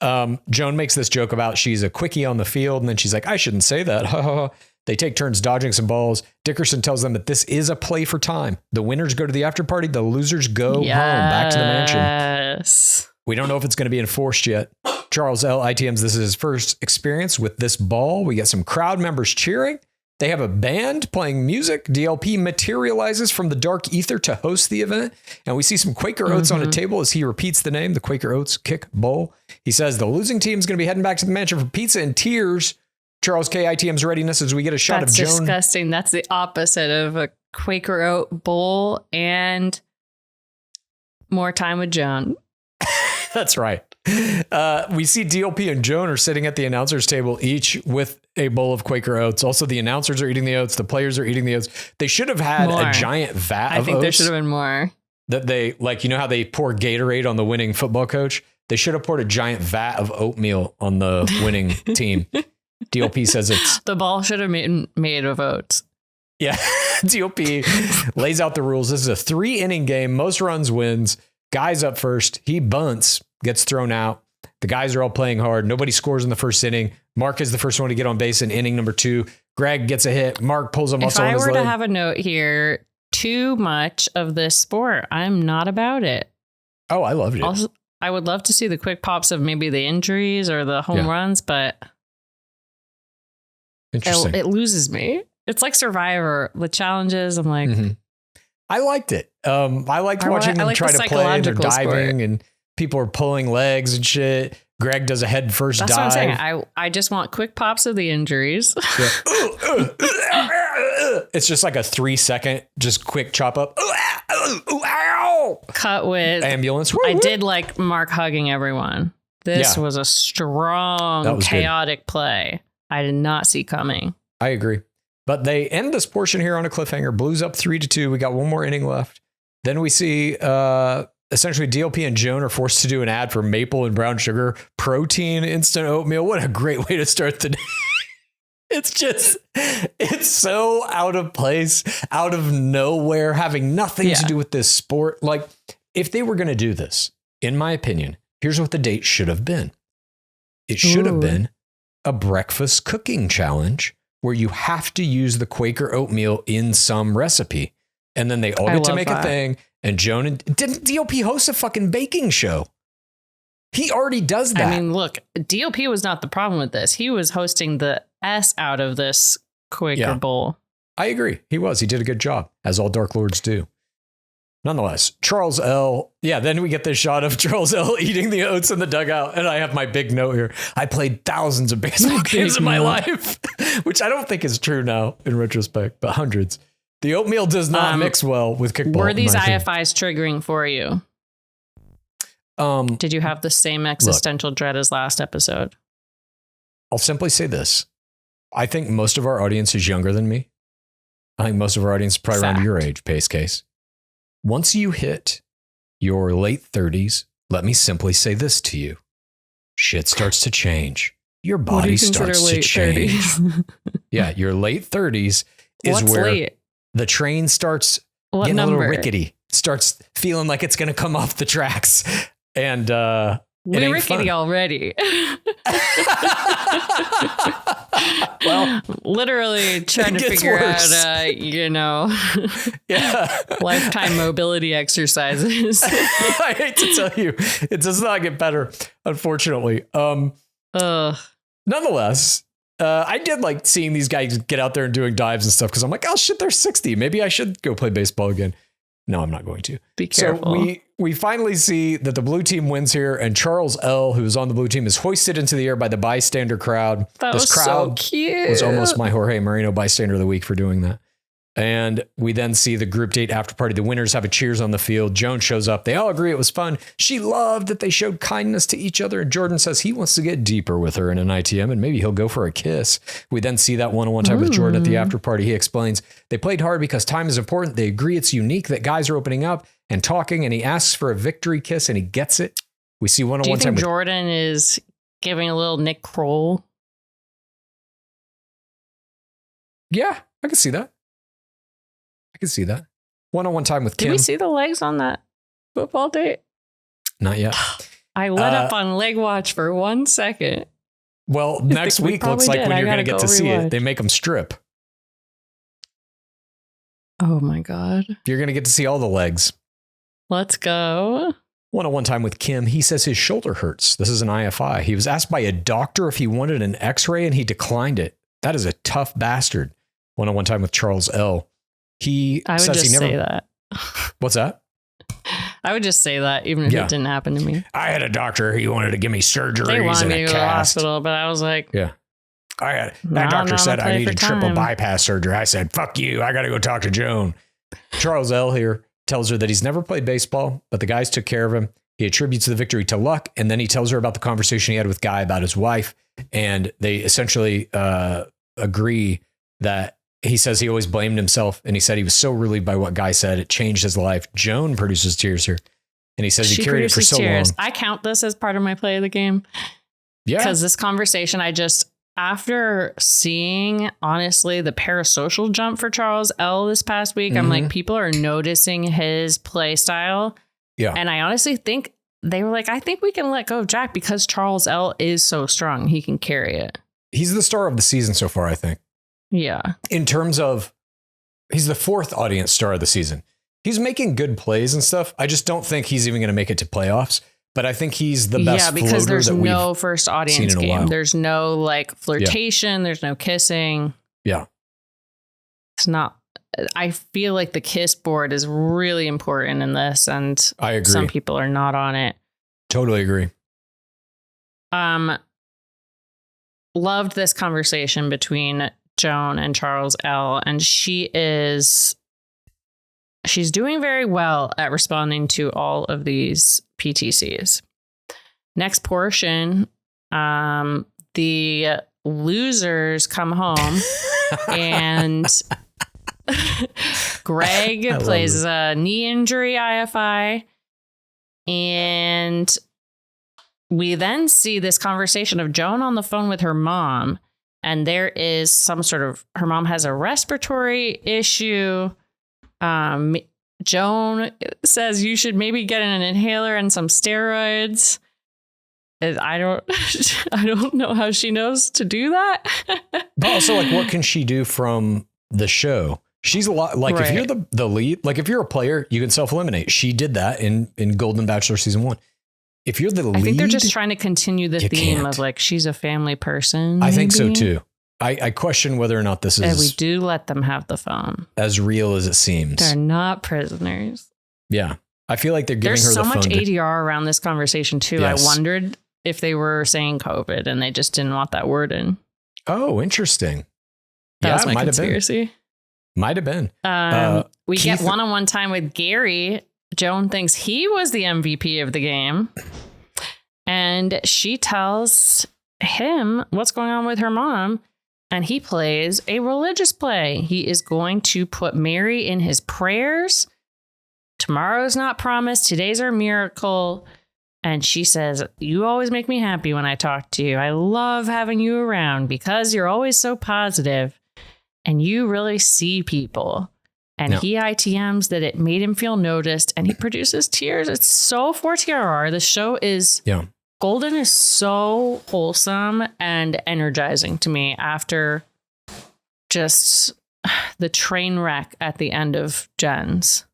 Joan makes this joke about she's a quickie on the field, and then she's like, I shouldn't say that. They take turns dodging some balls. Dickerson tells them that this is a play for time. The winners go to the after party. The losers go home back to the mansion.
Yes.
We don't know if it's going to be enforced yet. Charles L. ITMs, this is his first experience with this ball. We get some crowd members cheering. They have a band playing music. DLP materializes from the dark ether to host the event. And we see some Quaker Oats on a table as he repeats the name, the Quaker Oats Kick Bowl. He says the losing team is going to be heading back to the mansion for pizza and tears. Charles K. ITM's readiness as we get a shot of Joan.
That's disgusting. That's the opposite of a Quaker Oat bowl and more time with Joan.
That's right. We see DLP and Joan are sitting at the announcers table, each with a bowl of Quaker Oats. Also, the announcers are eating the oats. The players are eating the oats. They should have had a giant vat of oats.
I think there should have been more.
That they, like, you know how they pour Gatorade on the winning football coach? They should have poured a giant vat of oatmeal on the winning team. DLP says it's...
The ball should have been made of oats.
Yeah. DLP lays out the rules. This is a 3-inning game. Most runs wins. Guy's up first. He bunts, gets thrown out. The guys are all playing hard. Nobody scores in the first inning. Mark is the first one to get on base in inning number 2. Greg gets a hit. Mark pulls a muscle on his leg.
If I were to have a note here, too much of this sport, I'm not about it.
Oh, I loved it.
Also, I would love to see the quick pops of maybe the injuries or the home runs, but
interesting.
It loses me. It's like Survivor, the challenges. I'm like,
I liked it. I liked watching them try to play. They're diving and People are pulling legs and shit. Greg does a head first dive.
That's what I'm saying. I just want quick pops of the injuries.
Yeah. It's just like a 3-second, just quick chop up.
Cut with
ambulance.
I did like Mark hugging everyone. This was a strong, chaotic play. I did not see coming.
I agree. But they end this portion here on a cliffhanger. Blues up 3-2. We got one more inning left. Then we see essentially DLP and Joan are forced to do an ad for maple and brown sugar protein instant oatmeal. What a great way to start the day. It's so out of place, out of nowhere, having nothing to do with this sport. Like, if they were going to do this, in my opinion, here's what the date should have been. It should have been a breakfast cooking challenge where you have to use the Quaker oatmeal in some recipe. And then they all get to make a thing. And Joan didn't DLP host a fucking baking show? He already does that.
I mean, look, DLP was not the problem with this. He was hosting the S out of this Quaker bowl.
I agree. He was. He did a good job, as all Dark Lords do. Nonetheless, Charles L. Yeah, then we get this shot of Charles L. eating the oats in the dugout. And I have my big note here. I played thousands of baseball games in my life, which I don't think is true now in retrospect, but hundreds. The oatmeal does not mix well with kickball.
Were these IFIs triggering for you? Did you have the same existential dread as last episode?
I'll simply say this. I think most of our audience is younger than me. I think most of our audience is probably around your age, PaceCase. Once you hit your late 30s, let me simply say this to you. Shit starts to change. Your body starts to change. Yeah, your late 30s is where the train starts getting a little rickety. Starts feeling like it's going to come off the tracks. And we're rickety
already.
Well,
literally trying to figure out, lifetime mobility exercises.
I hate to tell you, it does not get better, unfortunately. Nonetheless, I did like seeing these guys get out there and doing dives and stuff because I'm like, oh shit, they're 60. Maybe I should go play baseball again. No, I'm not going to.
Be careful.
So we finally see that the blue team wins here, and Charles L., who's on the blue team, is hoisted into the air by the bystander crowd.
This crowd so cute.
Was almost my Jorge Moreno bystander of the week for doing that. And we then see the group date after party. The winners have a cheers on the field. Joan shows up. They all agree it was fun. She loved that they showed kindness to each other. And Jordan says he wants to get deeper with her in an ITM and maybe he'll go for a kiss. We then see that one-on-one time with Jordan at the after party. He explains they played hard because time is important. They agree it's unique that guys are opening up and talking, and he asks for a victory kiss and he gets it. We see one-on-one time.
Do you think Jordan is giving a little Nick Kroll?
Yeah, I can see that. I can see that. One-on-one time with Kim.
Did we see the legs on that football date?
Not yet.
I let up on leg watch for 1 second.
Well, next week looks like when you're going to get to see it. They make them strip.
Oh my God.
You're going to get to see all the legs.
Let's go.
One-on-one time with Kim. He says his shoulder hurts. This is an IFI. He was asked by a doctor if he wanted an x-ray and he declined it. That is a tough bastard. One-on-one time with Charles L. I would just say that. What's that?
I would just say that even if it didn't happen to me.
I had a doctor. He wanted to give me surgeries.
They wanted
and
me to go to the hospital, but I was like,
that doctor said I needed triple bypass surgery. I said, fuck you. I got to go talk to Joan. Charles L. here tells her that he's never played baseball, but the guys took care of him. He attributes the victory to luck. And then he tells her about the conversation he had with Guy about his wife. And they essentially agree that he says he always blamed himself, and he said he was so relieved by what Guy said. It changed his life. Joan produces tears here, and he says he carried it for so long.
I count this as part of my play of the game. Yeah. Because this conversation, after seeing, honestly, the parasocial jump for Charles L. this past week, I'm like, people are noticing his play style. Yeah. And I honestly think they were like, I think we can let go of Jack because Charles L. is so strong. He can carry it.
He's the star of the season so far, I think.
Yeah.
In terms of, he's the fourth audience star of the season. He's making good plays and stuff. I just don't think he's even going to make it to playoffs. But I think he's the best. Yeah, because there's no first audience game.
There's no like flirtation. Yeah. There's no kissing.
Yeah.
It's not. I feel like the kiss board is really important in this, and
I agree.
Some people are not on it.
Totally agree.
Loved this conversation between Joan and Charles L. And she's doing very well at responding to all of these PTCs. Next portion, the losers come home and Greg plays a knee injury IFI. And we then see this conversation of Joan on the phone with her mom. And there is some sort of, her mom has a respiratory issue. Joan says you should maybe get an inhaler and some steroids. I don't know how she knows to do that.
But also, like, what can she do from the show? She's a lot like, if you're the lead, like if you're a player, you can self-eliminate. She did that in Golden Bachelor season 1. If you're the lead,
I think they're just trying to continue the theme of like, she's a family person.
Maybe. I think so too. I question whether or not this is.
And we do let them have the phone.
As real as it seems.
They're not prisoners.
Yeah. I feel like they're giving her the phone.
There's so much ADR around this conversation too. Yes. I wondered if they were saying COVID and they just didn't want that word in.
Oh, interesting.
That was my conspiracy.
Might have been.
We get one-on-one time with Gary. Joan thinks he was the MVP of the game. And she tells him what's going on with her mom. And he plays a religious play. He is going to put Mary in his prayers. Tomorrow's not promised. Today's our miracle. And she says, you always make me happy when I talk to you. I love having you around because you're always so positive and you really see people. And he ITMs that it made him feel noticed and he produces tears. It's so for TRR. The show is, Golden is so wholesome and energizing to me after just the train wreck at the end of Jen's.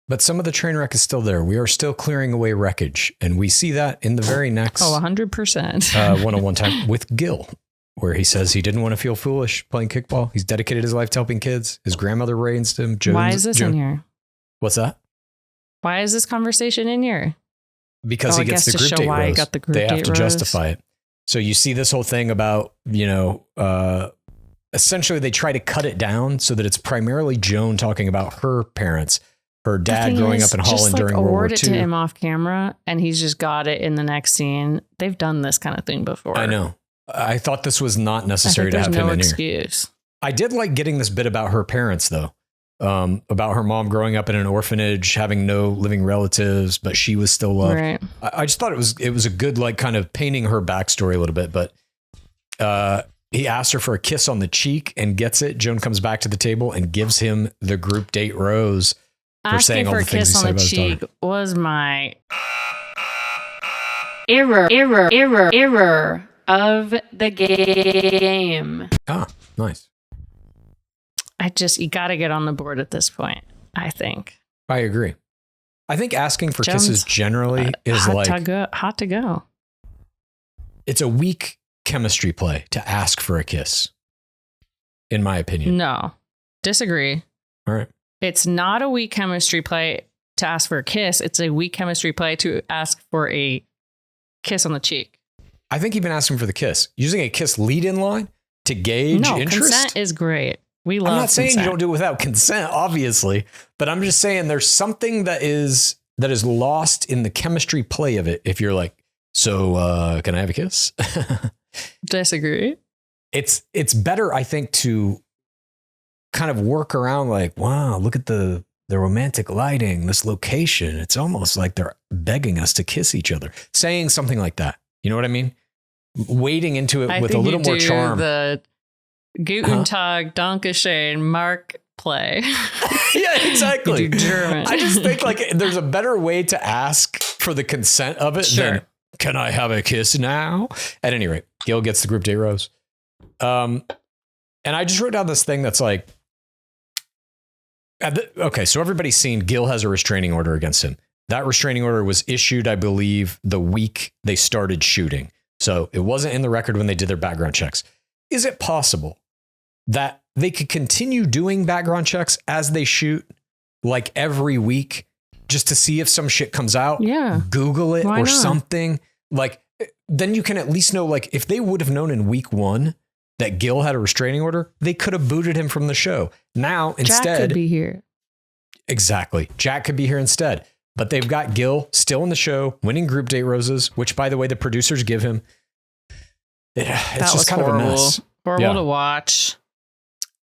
But some of the train wreck is still there. We are still clearing away wreckage. And we see that in the very next
100%
one-on-one time with Gil, where he says he didn't want to feel foolish playing kickball. He's dedicated his life to helping kids. His grandmother raised him.
Why is this in here?
What's that?
Why is this conversation in here?
Because he gets the group date rose.
Got the group
they have
date
to
rose.
justify it. So you see this whole thing about, essentially they try to cut it down so that it's primarily Joan talking about her parents. Her dad growing up in Holland during World War II.
Award it to him off camera, and he's just got it in the next scene. They've done this kind of thing before.
I know. I thought this was not necessary to have him in
excuse.
Here. I did like getting this bit about her parents, though. About her mom growing up in an orphanage, having no living relatives, but she was still loved.
Right.
I just thought it was a good, like, kind of painting her backstory a little bit. But he asked her for a kiss on the cheek and gets it. Joan comes back to the table and gives him the group date rose.
Asking for a kiss on the cheek was my error of the game.
Ah, nice.
You got to get on the board at this point, I think.
I agree. I think asking for kisses generally is
hot to go.
It's a weak chemistry play to ask for a kiss, in my opinion.
No, disagree.
All right.
It's not a weak chemistry play to ask for a kiss. It's a weak chemistry play to ask for a kiss on the cheek.
I think even asking for the kiss, using a kiss lead-in line to gauge interest.
Consent is great. We love.
I'm not saying
consent.
you don't do it without consent, obviously, but I'm just saying there's something that is lost in the chemistry play of it. If you're like, so can I have a kiss?
Disagree.
It's better, I think, to kind of work around like, wow, look at the romantic lighting, this location. It's almost like they're begging us to kiss each other. Saying something like that. You know what I mean? Wading into it with a little more charm.
The Guten Tag, Dankeschön, Mark play.
Yeah, exactly.
German.
I just think like there's a better way to ask for the consent of it than, can I have a kiss now? At any rate, Gil gets the group date rose. And I just wrote down this thing that's like, okay, so everybody's seen Gil has a restraining order against him. That restraining order was issued, I believe, the week they started shooting. So it wasn't in the record when they did their background checks. Is it possible that they could continue doing background checks as they shoot, like every week, just to see if some shit comes out.
Yeah.
Google it
Why
or
not?
something. Like, then you can at least know, like, if they would have known in week 1 that Gil had a restraining order, they could have booted him from the show. Now, instead,
Jack could be here.
Exactly. Jack could be here instead. But they've got Gil still in the show, winning group date roses, which, by the way, the producers give him. It's just kind
horrible.
of a mess.
Horrible to watch.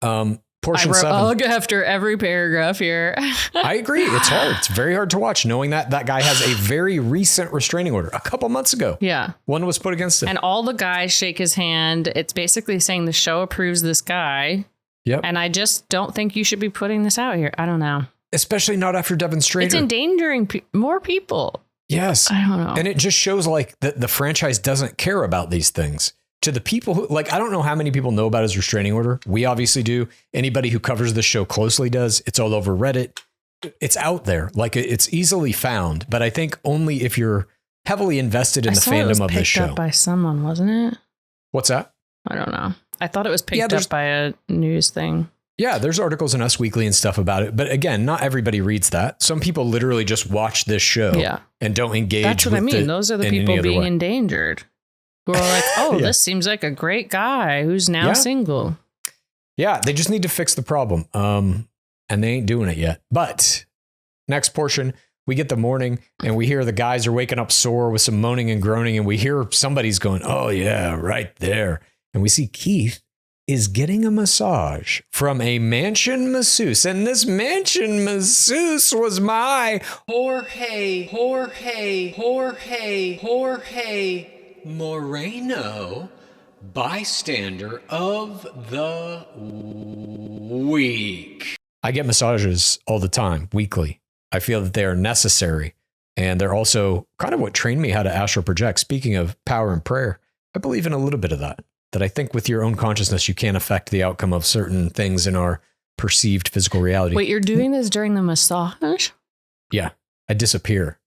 Portion
I wrote
7.
ugh after every paragraph here.
I agree. It's hard. It's very hard to watch, knowing that that guy has a very recent restraining order a couple months ago.
Yeah.
One was put against him.
And all the guys shake his hand. It's basically saying the show approves this guy.
Yep.
And I just don't think you should be putting this out here. I don't know.
Especially not after Devin Strader.
It's endangering more people.
Yes.
I don't know.
And it just shows like that the franchise doesn't care about these things. To the people who, like, I don't know how many people know about his restraining order. We obviously do. Anybody who covers the show closely does. It's all over Reddit. It's out there. Like, it's easily found. But I think only if you're heavily invested in the fandom of this show.
Picked up by someone, wasn't it?
What's that?
I don't know. I thought it was picked up by a news thing.
Yeah, there's articles in Us Weekly and stuff about it. But again, not everybody reads that. Some people literally just watch this show and don't engage.
That's what I mean. Those are the people being endangered. Who are like, oh, this seems like a great guy who's now single.
Yeah, they just need to fix the problem. And they ain't doing it yet. But next portion, we get the morning and we hear the guys are waking up sore with some moaning and groaning. And we hear somebody's going, oh, yeah, right there. And we see Keith is getting a massage from a mansion masseuse. And this mansion masseuse was my Jorge Moreno, bystander of the week. I get massages all the time, weekly. I feel that they are necessary. And they're also kind of what trained me how to astral project. Speaking of power and prayer, I believe in a little bit of that. That I think with your own consciousness, you can affect the outcome of certain things in our perceived physical reality.
Wait, you're doing this during the massage?
Yeah, I disappear.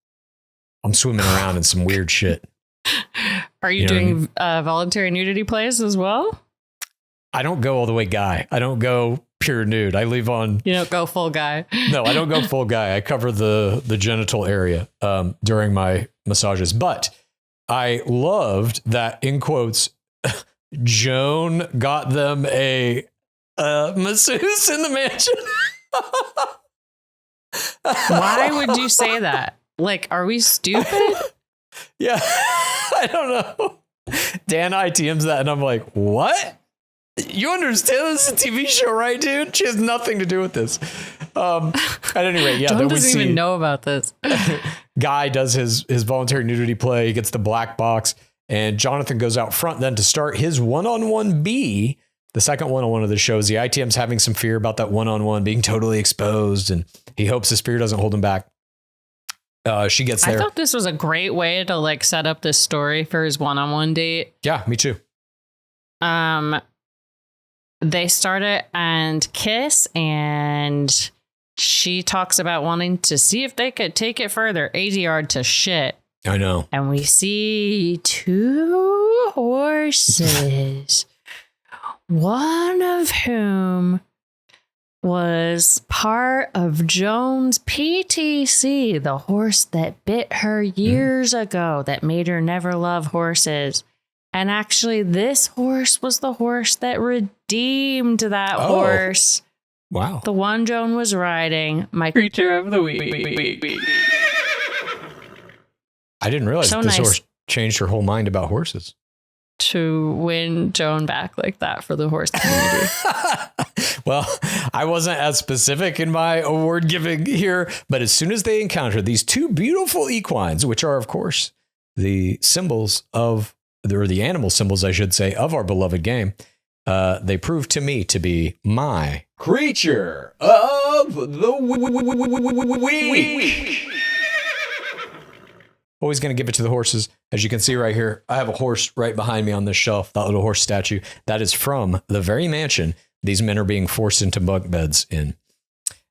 I'm swimming around in some weird shit.
Are you doing voluntary nudity plays as well?
I don't go all the way guy. I don't go pure nude. I leave on.
You don't go full guy.
No, I don't go full guy. I cover the genital area during my massages. But I loved that, in quotes, Joan got them a masseuse in the mansion.
Why would you say that? Like, are we stupid?
Yeah, I don't know. Dan ITMs that, and I'm like, what? You understand this is a TV show, right, dude? She has nothing to do with this. At any rate, yeah.
John doesn't even know about this.
Guy does his voluntary nudity play. He gets the black box, and Jonathan goes out front then to start his one-on-one B. The second one-on-one of the show is the ITM's having some fear about that one-on-one being totally exposed, and he hopes his fear doesn't hold him back. She gets there.
I thought this was a great way to like set up this story for his one-on-one date.
Yeah, me too.
They started and kiss, and she talks about wanting to see if they could take it further. ADR to shit.
I know.
And we see 2 horses, one of whom was part of Joan's PTC, the horse that bit her years ago that made her never love horses. And actually, this horse was the horse that redeemed that horse.
Wow.
The one Joan was riding. My creature of the week.
I didn't realize this horse changed her whole mind about horses.
To win Joan back like that for the horse community.
Well, I wasn't as specific in my award giving here, but as soon as they encounter these 2 beautiful equines, which are, of course, the symbols of, or the animal symbols, I should say, of our beloved game, they prove to me to be my creature of the week. Always going to give it to the horses. As you can see right here, I have a horse right behind me on this shelf, that little horse statue. That is from the very mansion these men are being forced into bunk beds in.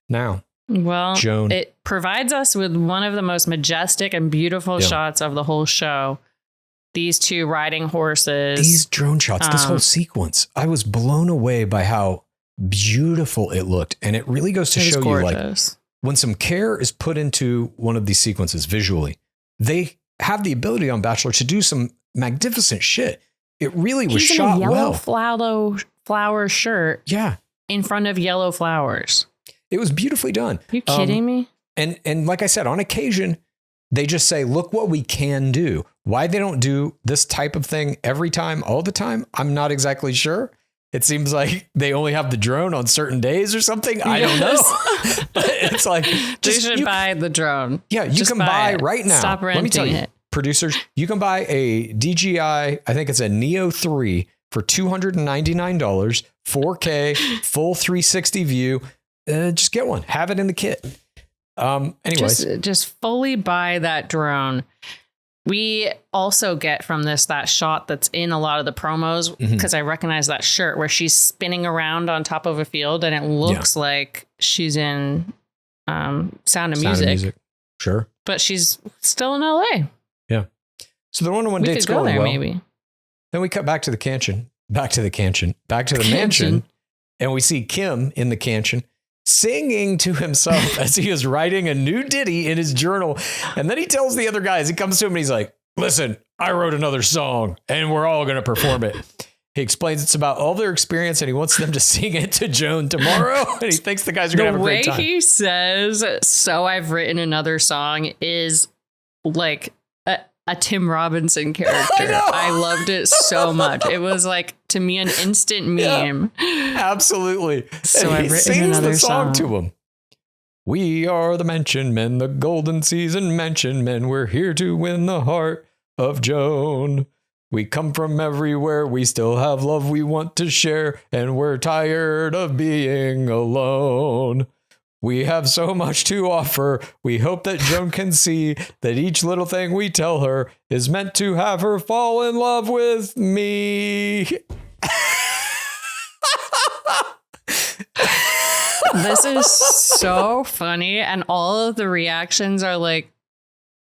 Now,
well,
Joan,
it provides us with one of the most majestic and beautiful shots of the whole show. These 2 riding horses.
These drone shots, this whole sequence. I was blown away by how beautiful it looked. And it really goes to show you, like, when some care is put into one of these sequences visually, they have the ability on Bachelor to do some magnificent shit. It really was shot
in a
well.
yellow flower shirt.
Yeah.
In front of yellow flowers.
It was beautifully done.
You kidding me?
And like I said, on occasion, they just say, look what we can do. Why they don't do this type of thing every time, all the time, I'm not exactly sure. It seems like they only have the drone on certain days or something. I don't know. But it's like,
they should buy the drone.
Yeah, you can buy right now.
Stop renting.
Let me tell you, producers, you can buy a DJI, I think it's a Neo 3 for $299, 4K, full 360 view. Just get one. Have it in the kit. Anyways.
Just fully buy that drone. We also get from this that shot that's in a lot of the promos because I recognize that shirt where she's spinning around on top of a field and it looks like she's in Sound of Music.
Sure.
But she's still in LA.
Yeah. So the one-on-one date's going
there,
well.
Maybe.
Then we cut back to the mansion, back to the mansion, and we see Kim in the mansion singing to himself as he is writing a new ditty in his journal. And then he tells the other guys, he comes to him and he's like, listen, I wrote another song and we're all going to perform it. He explains it's about all their experience and he wants them to sing it to Joan tomorrow. And he thinks the guys are going to have a great time.
The way he says, so I've written another song is like a Tim Robinson character. I loved it so much. It was like, to me, an instant meme.
Yeah, absolutely.
So
and
I've
he
written
sings
another
the song
song
to him. We are the Mansion Men, the golden season Mansion Men. We're here to win the heart of Joan. We come from everywhere. We still have love we want to share. And we're tired of being alone. We have so much to offer. We hope that Joan can see that each little thing we tell her is meant to have her fall in love with me.
This is so funny. And all of the reactions are like,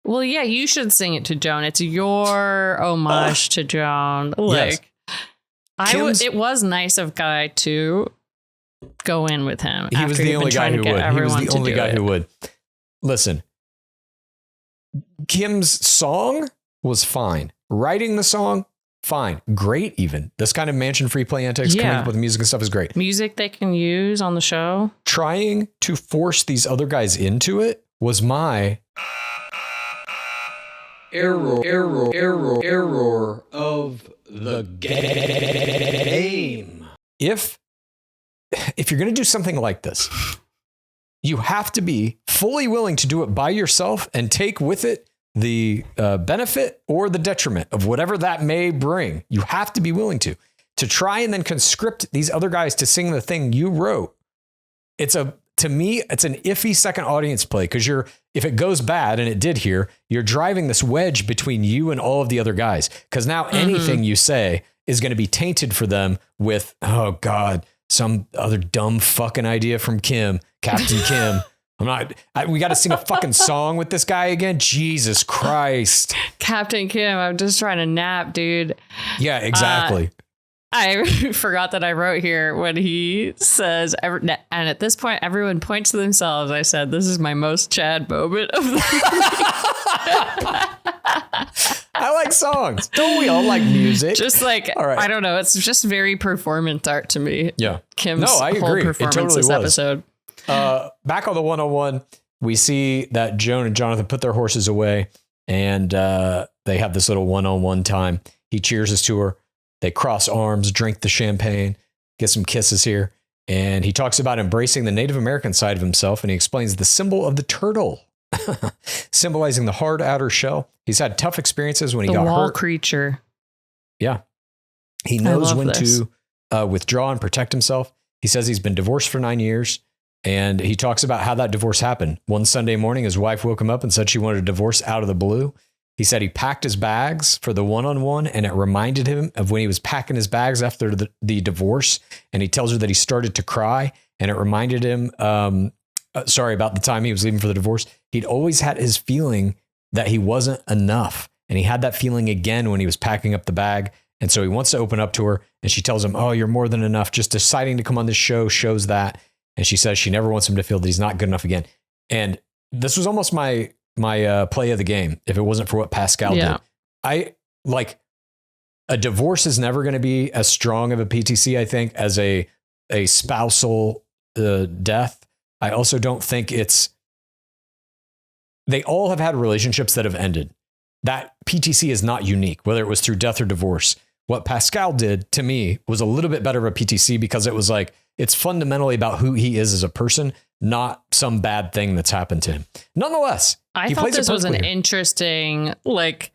well, yeah, you should sing it to Joan. It's your homage to Joan. Like,
yes.
It was nice of Guy to go in with him.
He was the only guy who would. He was the only guy who would. Listen, Kim's song was fine. Writing the song, fine. Great even. This kind of mansion free play antics, coming up with music and stuff is great.
Music they can use on the show.
Trying to force these other guys into it was my error of the game. If you're going to do something like this, you have to be fully willing to do it by yourself and take with it the benefit or the detriment of whatever that may bring. You have to be willing to try and then conscript these other guys to sing the thing you wrote. To me, it's an iffy second audience play because if it goes bad, and it did here, you're driving this wedge between you and all of the other guys. Because now anything you say is going to be tainted for them with, oh God, some other dumb fucking idea from Kim, Captain Kim. We got to sing a fucking song with this guy again. Jesus Christ.
Captain Kim, I'm just trying to nap, dude.
Yeah, exactly.
I forgot that I wrote here when he says, and at this point, everyone points to themselves. I said, this is my most Chad moment of the
I like songs. Don't we all like music?
Just like, right. I don't know. It's just very performance art to me.
Yeah.
Kim's whole performance this episode.
Back on the one-on-one, we see that Joan and Jonathan put their horses away and they have this little one-on-one time. He cheers us to her. They cross arms, drink the champagne, get some kisses here. And he talks about embracing the Native American side of himself. And he explains the symbol of the turtle, symbolizing the hard outer shell. He's had tough experiences when he got hurt. The
wall creature.
Yeah. He knows when to withdraw and protect himself. He says he's been divorced for 9 years. And he talks about how that divorce happened. One Sunday morning, his wife woke him up and said she wanted a divorce out of the blue. He said he packed his bags for the one-on-one, and it reminded him of when he was packing his bags after the divorce. And he tells her that he started to cry, and it reminded him, about the time he was leaving for the divorce. He'd always had his feeling that he wasn't enough. And he had that feeling again when he was packing up the bag. And so he wants to open up to her, and she tells him, oh, you're more than enough. Just deciding to come on this show shows that. And she says she never wants him to feel that he's not good enough again. And this was almost my play of the game. If it wasn't for what Pascal did, I like a divorce is never going to be as strong of a PTC, I think, as a spousal death. I also don't think they all have had relationships that have ended. That PTC is not unique, whether it was through death or divorce. What Pascal did to me was a little bit better of a PTC because it was like, it's fundamentally about who he is as a person, not some bad thing that's happened to him. Nonetheless,
I thought this was an interesting, like,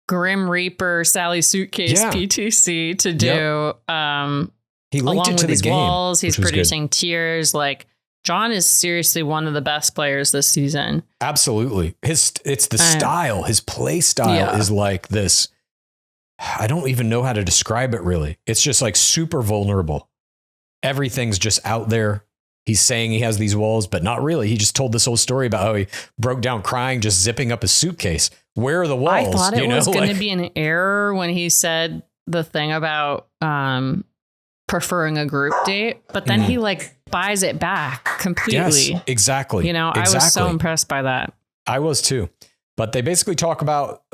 Grim Reaper, Sally Suitcase PTC to do. Yep.
He linked it to the game.
Walls, he's producing tears. Like, John is seriously one of the best players this season.
Absolutely. It's the style. His play style is like this. I don't even know how to describe it really. It's just like super vulnerable. Everything's just out there. He's saying he has these walls, but not really. He just told this whole story about how he broke down crying, just zipping up his suitcase. Where are the walls?
I thought it was going to be an error when he said the thing about preferring a group date, but then he like buys it back completely.
Yes, exactly.
You know, I was so impressed by that.
I was too. But they basically talk about,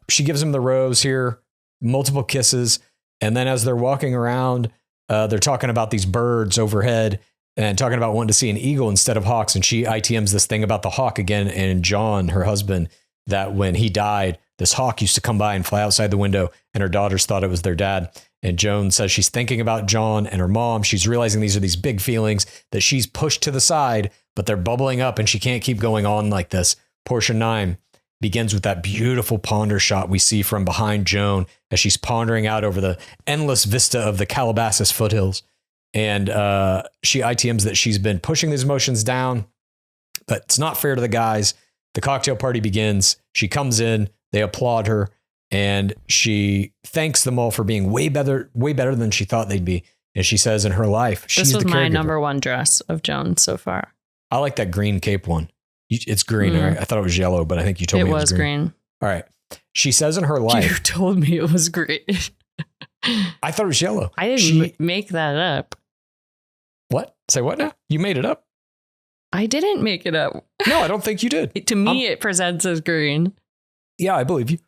she gives him the rose here, multiple kisses. And then as they're walking around, they're talking about these birds overhead and talking about wanting to see an eagle instead of hawks. And she ITMs this thing about the hawk again. And John, her husband, that when he died, this hawk used to come by and fly outside the window and her daughters thought it was their dad. And Joan says she's thinking about John and her mom. She's realizing these are these big feelings that she's pushed to the side, but they're bubbling up and she can't keep going on like this. Portion 9 begins with that beautiful ponder shot we see from behind Joan as she's pondering out over the endless vista of the Calabasas foothills. And she ITMs that she's been pushing these emotions down, but it's not fair to the guys. The cocktail party begins. She comes in, they applaud her, and she thanks them all for being way better than she thought they'd be. And she says in her life, she's the caregiver. This was my
number one dress of Joan so far.
I like that green cape one. It's green, right? I thought it was yellow, but I think you told me it was green. All right. She says in her life.
You told me it was green.
I thought it was yellow.
I didn't make that up.
What? Say what now? You made it up?
I didn't make it up.
No, I don't think you did.
To me, it presents as green.
Yeah, I believe you.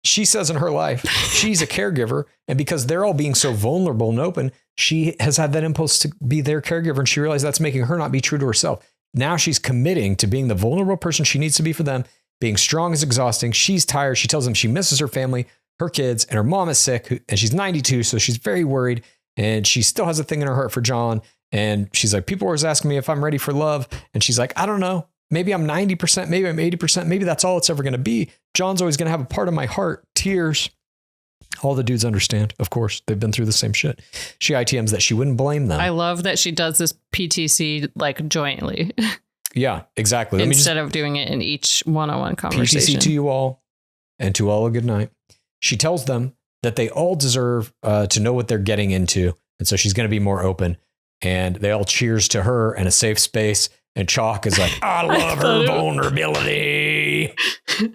She says in her life, she's a caregiver. And because they're all being so vulnerable and open, she has had that impulse to be their caregiver. And she realized that's making her not be true to herself. Now she's committing to being the vulnerable person she needs to be for them. Being strong is exhausting. She's tired. She tells them she misses her family, her kids, and her mom is sick. And she's 92. So she's very worried. And she still has a thing in her heart for John. And she's like, people always asking me if I'm ready for love. And she's like, I don't know. Maybe I'm 90%. Maybe I'm 80%. Maybe that's all it's ever going to be. John's always going to have a part of my heart. Tears. All the dudes understand. Of course, they've been through the same shit. She ITMs that she wouldn't blame them.
I love that she does this PTC like jointly.
Yeah, exactly.
Instead of doing it in each one-on-one conversation.
PTC to you all and to all a good night. She tells them that they all deserve to know what they're getting into. And so she's going to be more open. And they all cheers to her and a safe space. And Chalk is like, I love her vulnerability.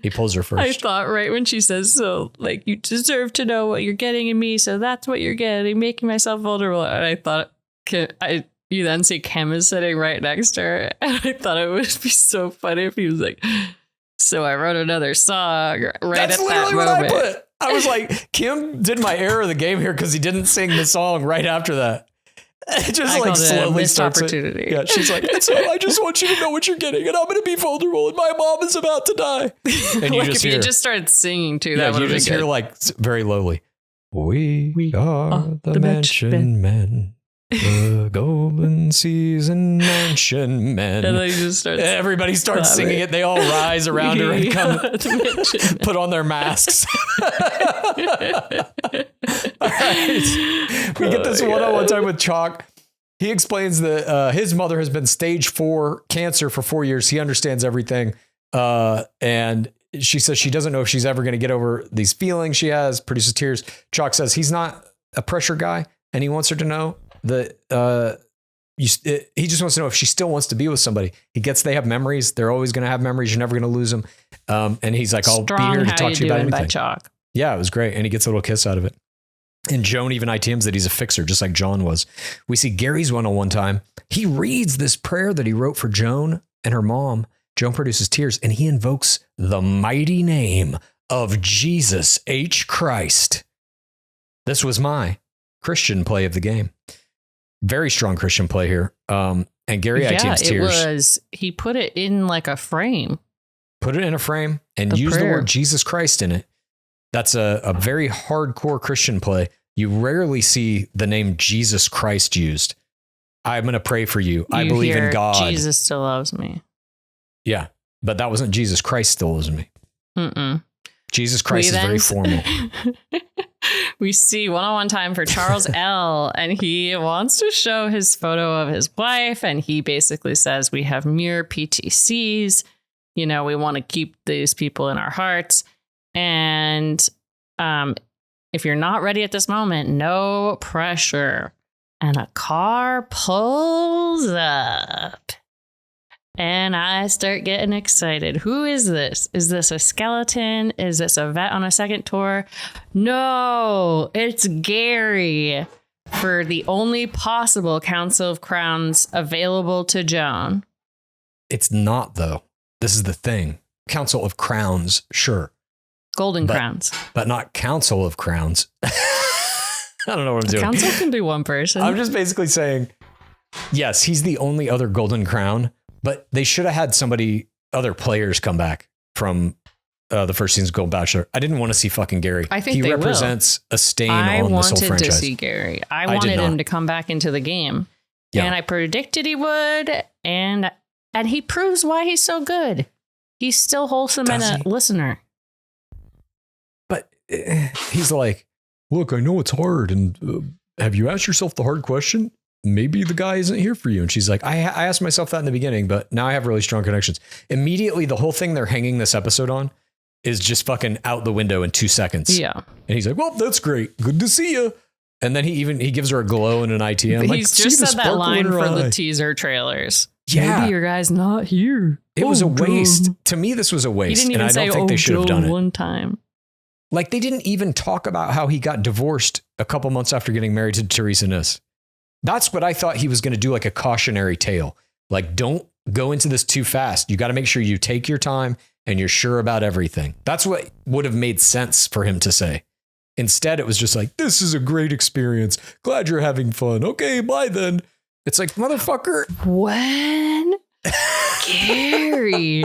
He pulls her first.
I thought right when she says, so like, you deserve to know what you're getting in me. So that's what you're getting, making myself vulnerable. And I thought, you then see Kim is sitting right next to her. And I thought it would be so funny if he was like, so I wrote another song right
That's
at
literally
that moment.
What I put. I was like, Kim did my error of the game here because he didn't sing the song right after that. It just like slowly starts
opportunity.
Yeah, she's like, so I just want you to know what you're getting, and I'm going to be vulnerable, and my mom is about to die. And
like if you just started singing too, that would
you just hear like very lowly, we are the
Mansion
men, the Golden Season Mansion men.
And then you just start.
Everybody starts singing it. They all rise around her and come put on their masks. All right. We get this one-on-one time with Chalk. He explains that his mother has been stage 4 cancer for 4 years. He understands everything. And she says she doesn't know if she's ever going to get over these feelings she has, produces tears. Chalk says he's not a pressure guy, and he wants her to know that he just wants to know if she still wants to be with somebody. He gets they have memories. They're always going to have memories. You're never going to lose them. And he's like, I'll be here to talk to you about anything.
Chalk.
Yeah, it was great. And he gets a little kiss out of it. And Joan even ITMs that he's a fixer, just like John was. We see Gary's one-on-one time. He reads this prayer that he wrote for Joan and her mom, Joan produces tears, and he invokes the mighty name of Jesus H. Christ. This was my Christian play of the game. Very strong Christian play here. And Gary ITM's tears.
He put it in like a frame.
Put it in a frame and use the word Jesus Christ in it. That's a very hardcore Christian play. You rarely see the name Jesus Christ used. I'm going to pray for you. I believe in God.
Jesus still loves me.
Yeah, but that wasn't Jesus Christ still loves me.
Mm-mm.
Jesus Christ is very formal.
We see one-on-one time for Charles L. And he wants to show his photo of his wife. And he basically says, we have mere PTCs. You know, we want to keep these people in our hearts. And if you're not ready at this moment, no pressure. And a car pulls up. And I start getting excited. Who is this? Is this a skeleton? Is this a vet on a second tour? No, it's Gary for the only possible Council of Crowns available to Joan.
It's not, though. This is the thing. Council of Crowns, sure.
Golden Crowns.
But not Council of Crowns. I don't know what I'm doing.
Council can be one person.
I'm just basically saying, yes, he's the only other Golden Crown, but they should have had other players come back from the first season's Golden Bachelor. I didn't want to see fucking Gary.
I think
he represents a stain on this whole franchise.
I wanted to see Gary. I wanted him to come back into the game. Yeah. And I predicted he would. And he proves why he's so good. He's still wholesome and a listener.
But he's like, look, I know it's hard. And have you asked yourself the hard question? Maybe the guy isn't here for you. And she's like, I asked myself that in the beginning, but now I have really strong connections. Immediately, the whole thing they're hanging this episode on is just fucking out the window in 2 seconds.
Yeah.
And he's like, well, that's great. Good to see you. And then he gives her a glow and an ITM.
He's like, just said that line for the teaser trailers.
Yeah.
Maybe your guy's not here.
It was a waste. Joan. To me, this was a waste.
He didn't even
and I don't think they should have done it.
One time.
Like, they didn't even talk about how he got divorced a couple months after getting married to Teresa Niss. That's what I thought he was going to do, like a cautionary tale. Like, don't go into this too fast. You got to make sure you take your time and you're sure about everything. That's what would have made sense for him to say. Instead, it was just like, this is a great experience. Glad you're having fun. Okay, bye then. It's like, motherfucker.
When Gary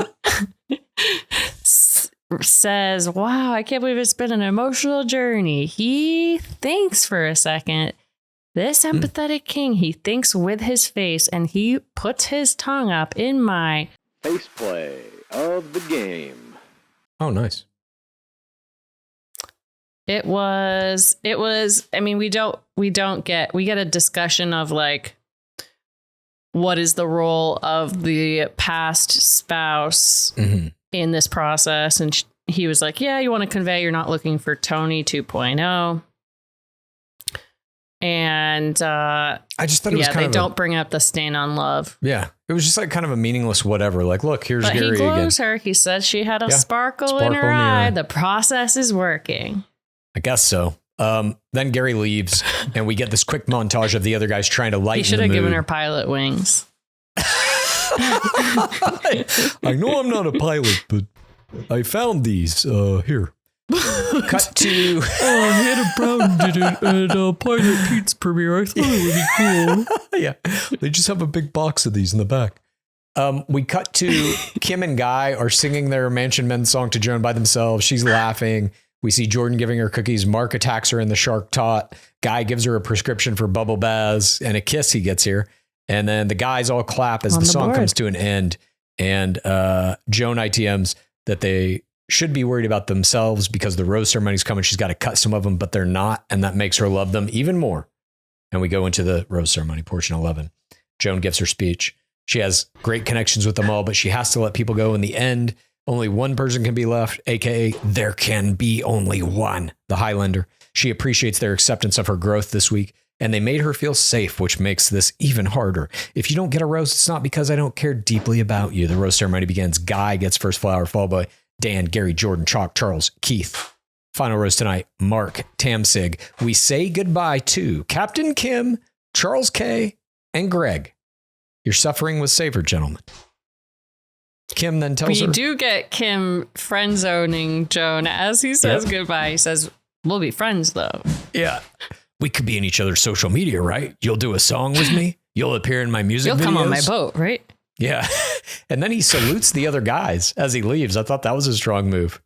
says, wow, I can't believe it's been an emotional journey. He thinks for a second. This empathetic king, he thinks with his face, and he puts his tongue up in my
face play of the game.
Oh, nice.
It was, I mean, we get a discussion of like, what is the role of the past spouse in this process? And he was like, yeah, you want to convey you're not looking for Tony 2.0. And I
just thought it was kind of
don't bring up the stain on love.
Yeah, it was just like kind of a meaningless whatever. Like, look, here's Gary again.
He glows her. He said she had a sparkle in her eye. The process is working.
I guess so. Then Gary leaves, and we get this quick montage of the other guys trying to lighten the mood. He
should have given her pilot wings.
I know I'm not a pilot, but I found these here. Cut to
Hannah Brown did it at Pilot Pete's premiere. I thought it would be cool.
Yeah, they just have a big box of these in the back. We cut to Kim and Guy are singing their Mansion Men song to Joan by themselves. She's laughing. We see Jordan giving her cookies. Mark attacks her in the shark tot. Guy gives her a prescription for bubble baths and a kiss he gets here. And then the guys all clap as the song comes to an end. And Joan ITMs that they should be worried about themselves because the rose ceremony's coming. She's got to cut some of them, but they're not. And that makes her love them even more. And we go into the rose ceremony, portion 11. Joan gives her speech. She has great connections with them all, but she has to let people go in the end. Only one person can be left, aka there can be only one, the Highlander. She appreciates their acceptance of her growth this week, and they made her feel safe, which makes this even harder. If you don't get a rose, it's not because I don't care deeply about you. The rose ceremony begins. Guy gets first flower, followed by Dan, Gary, Jordan, Chalk, Charles, Keith. Final rose tonight, Mark, Tamsig. We say goodbye to Captain Kim, Charles K., and Greg. Your suffering was savored, gentlemen. Kim then tells
We
her.
do get Kim friend zoning Joan as he says goodbye. He says, "We'll be friends, though."
Yeah. We could be in each other's social media, right? You'll do a song with me. You'll appear in my music videos.
You'll come on my boat, right?
Yeah. And then he salutes the other guys as he leaves. I thought that was a strong move.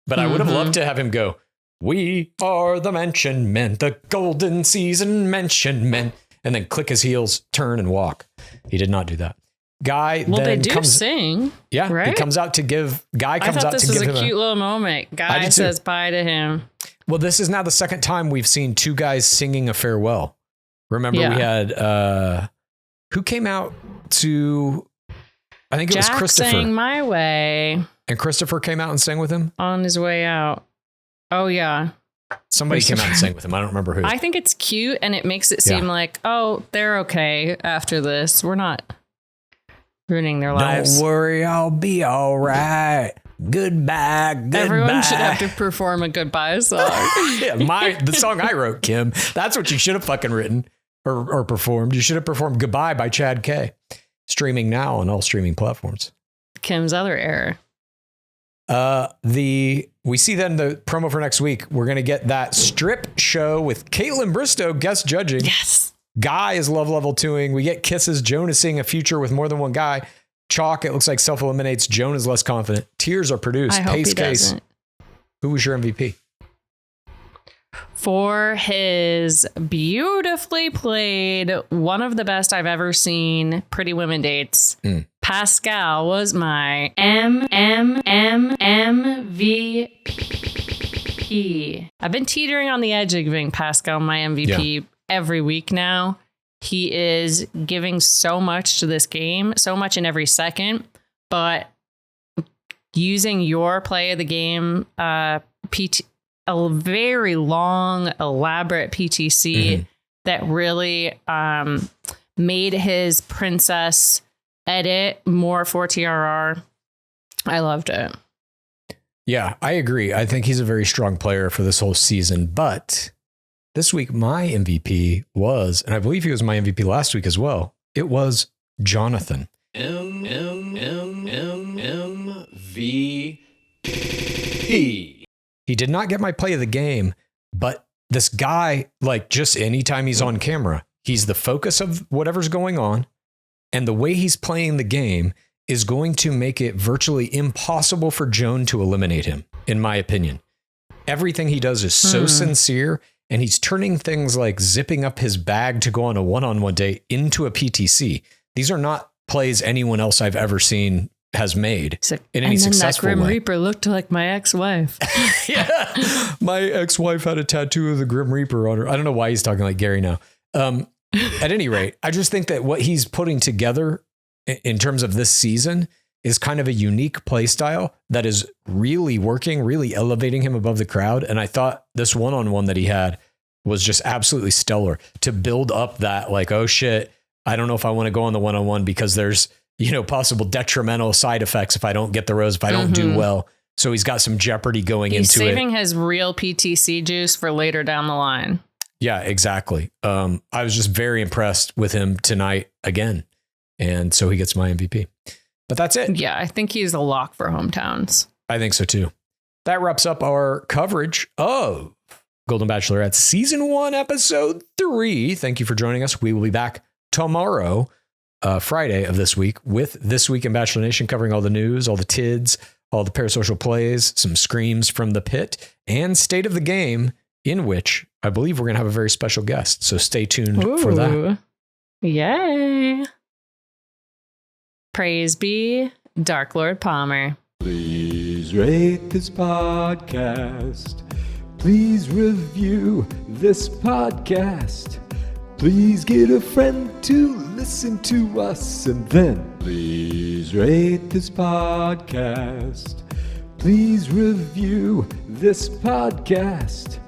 But I would have loved to have him go, "We are the Mention Men, the golden season Mention Men," and then click his heels, turn and walk. He did not do that. Guy
Well,
then
they do sing.
Yeah,
right?
He comes out to give. Guy comes
I
out
thought
to
this
give
was
him
a cute little moment. Guy says bye to him.
Well, this is now the second time we've seen two guys singing a farewell. Remember, we had who came out to? I think it was Christopher.
Sang My Way.
And Christopher came out and sang with him
on his way out. Oh yeah.
Somebody came out and sang with him. I don't remember who.
I think it's cute, and it makes it seem like, oh, they're okay after this. We're not ruining their lives.
Don't worry, I'll be all right. Goodbye.
Everyone should have to perform a goodbye song.
Yeah, the song I wrote, Kim. That's what you should have fucking written or performed. You should have performed "Goodbye" by Chad K. Streaming now on all streaming platforms.
Kim's other error.
We see then the promo for next week. We're going to get that strip show with Caitlin Bristow guest judging.
Yes.
Guy is love level 2ing. We get kisses. Joan is seeing a future with more than one guy. Chalk, it looks like self-eliminates. Joan is less confident. Tears are produced.
I hope he
PaceCase.
doesn't.
Who was your MVP?
For his beautifully played, one of the best I've ever seen Pretty Women dates, Pascal was my MVP. I've been teetering on the edge of giving Pascal my MVP every week now. He is giving so much to this game, so much in every second, but using your play of the game, a very long, elaborate PTC that really made his princess edit more for TRR. I loved it.
Yeah, I agree. I think he's a very strong player for this whole season. But this week, my MVP was, and I believe he was my MVP last week as well, it was Jonathan. MVP. He did not get my play of the game, but this guy, like, just anytime he's on camera, he's the focus of whatever's going on. And the way he's playing the game is going to make it virtually impossible for Joan to eliminate him, in my opinion. Everything he does is so sincere, and he's turning things like zipping up his bag to go on a one-on-one date into a PTC. These are not plays anyone else I've ever seen has made in any successful way.
And then that Grim Reaper looked like my ex-wife.
Yeah. My ex-wife had a tattoo of the Grim Reaper on her. I don't know why he's talking like Gary now. At any rate, I just think that what he's putting together in terms of this season is kind of a unique play style that is really working, really elevating him above the crowd. And I thought this one-on-one that he had was just absolutely stellar to build up that, like, oh shit, I don't know if I want to go on the one-on-one because there's, possible detrimental side effects if I don't get the rose, if I don't do well. So he's got some jeopardy going into it. He's
saving his real PTC juice for later down the line.
Yeah, exactly. I was just very impressed with him tonight again. And so he gets my MVP. But that's it.
Yeah, I think he's a lock for hometowns.
I think so too. That wraps up our coverage of Golden Bachelorette Season 1, Episode 3. Thank you for joining us. We will be back tomorrow, Friday of this week, with This Week in Bachelor Nation, covering all the news, all the tids, all the parasocial plays, some screams from the pit, and State of the Game, in which I believe we're going to have a very special guest. So stay tuned for that.
Yay. Praise be Dark Lord Palmer.
Please rate this podcast. Please review this podcast. Please get a friend to listen to us. And then please rate this podcast. Please review this podcast.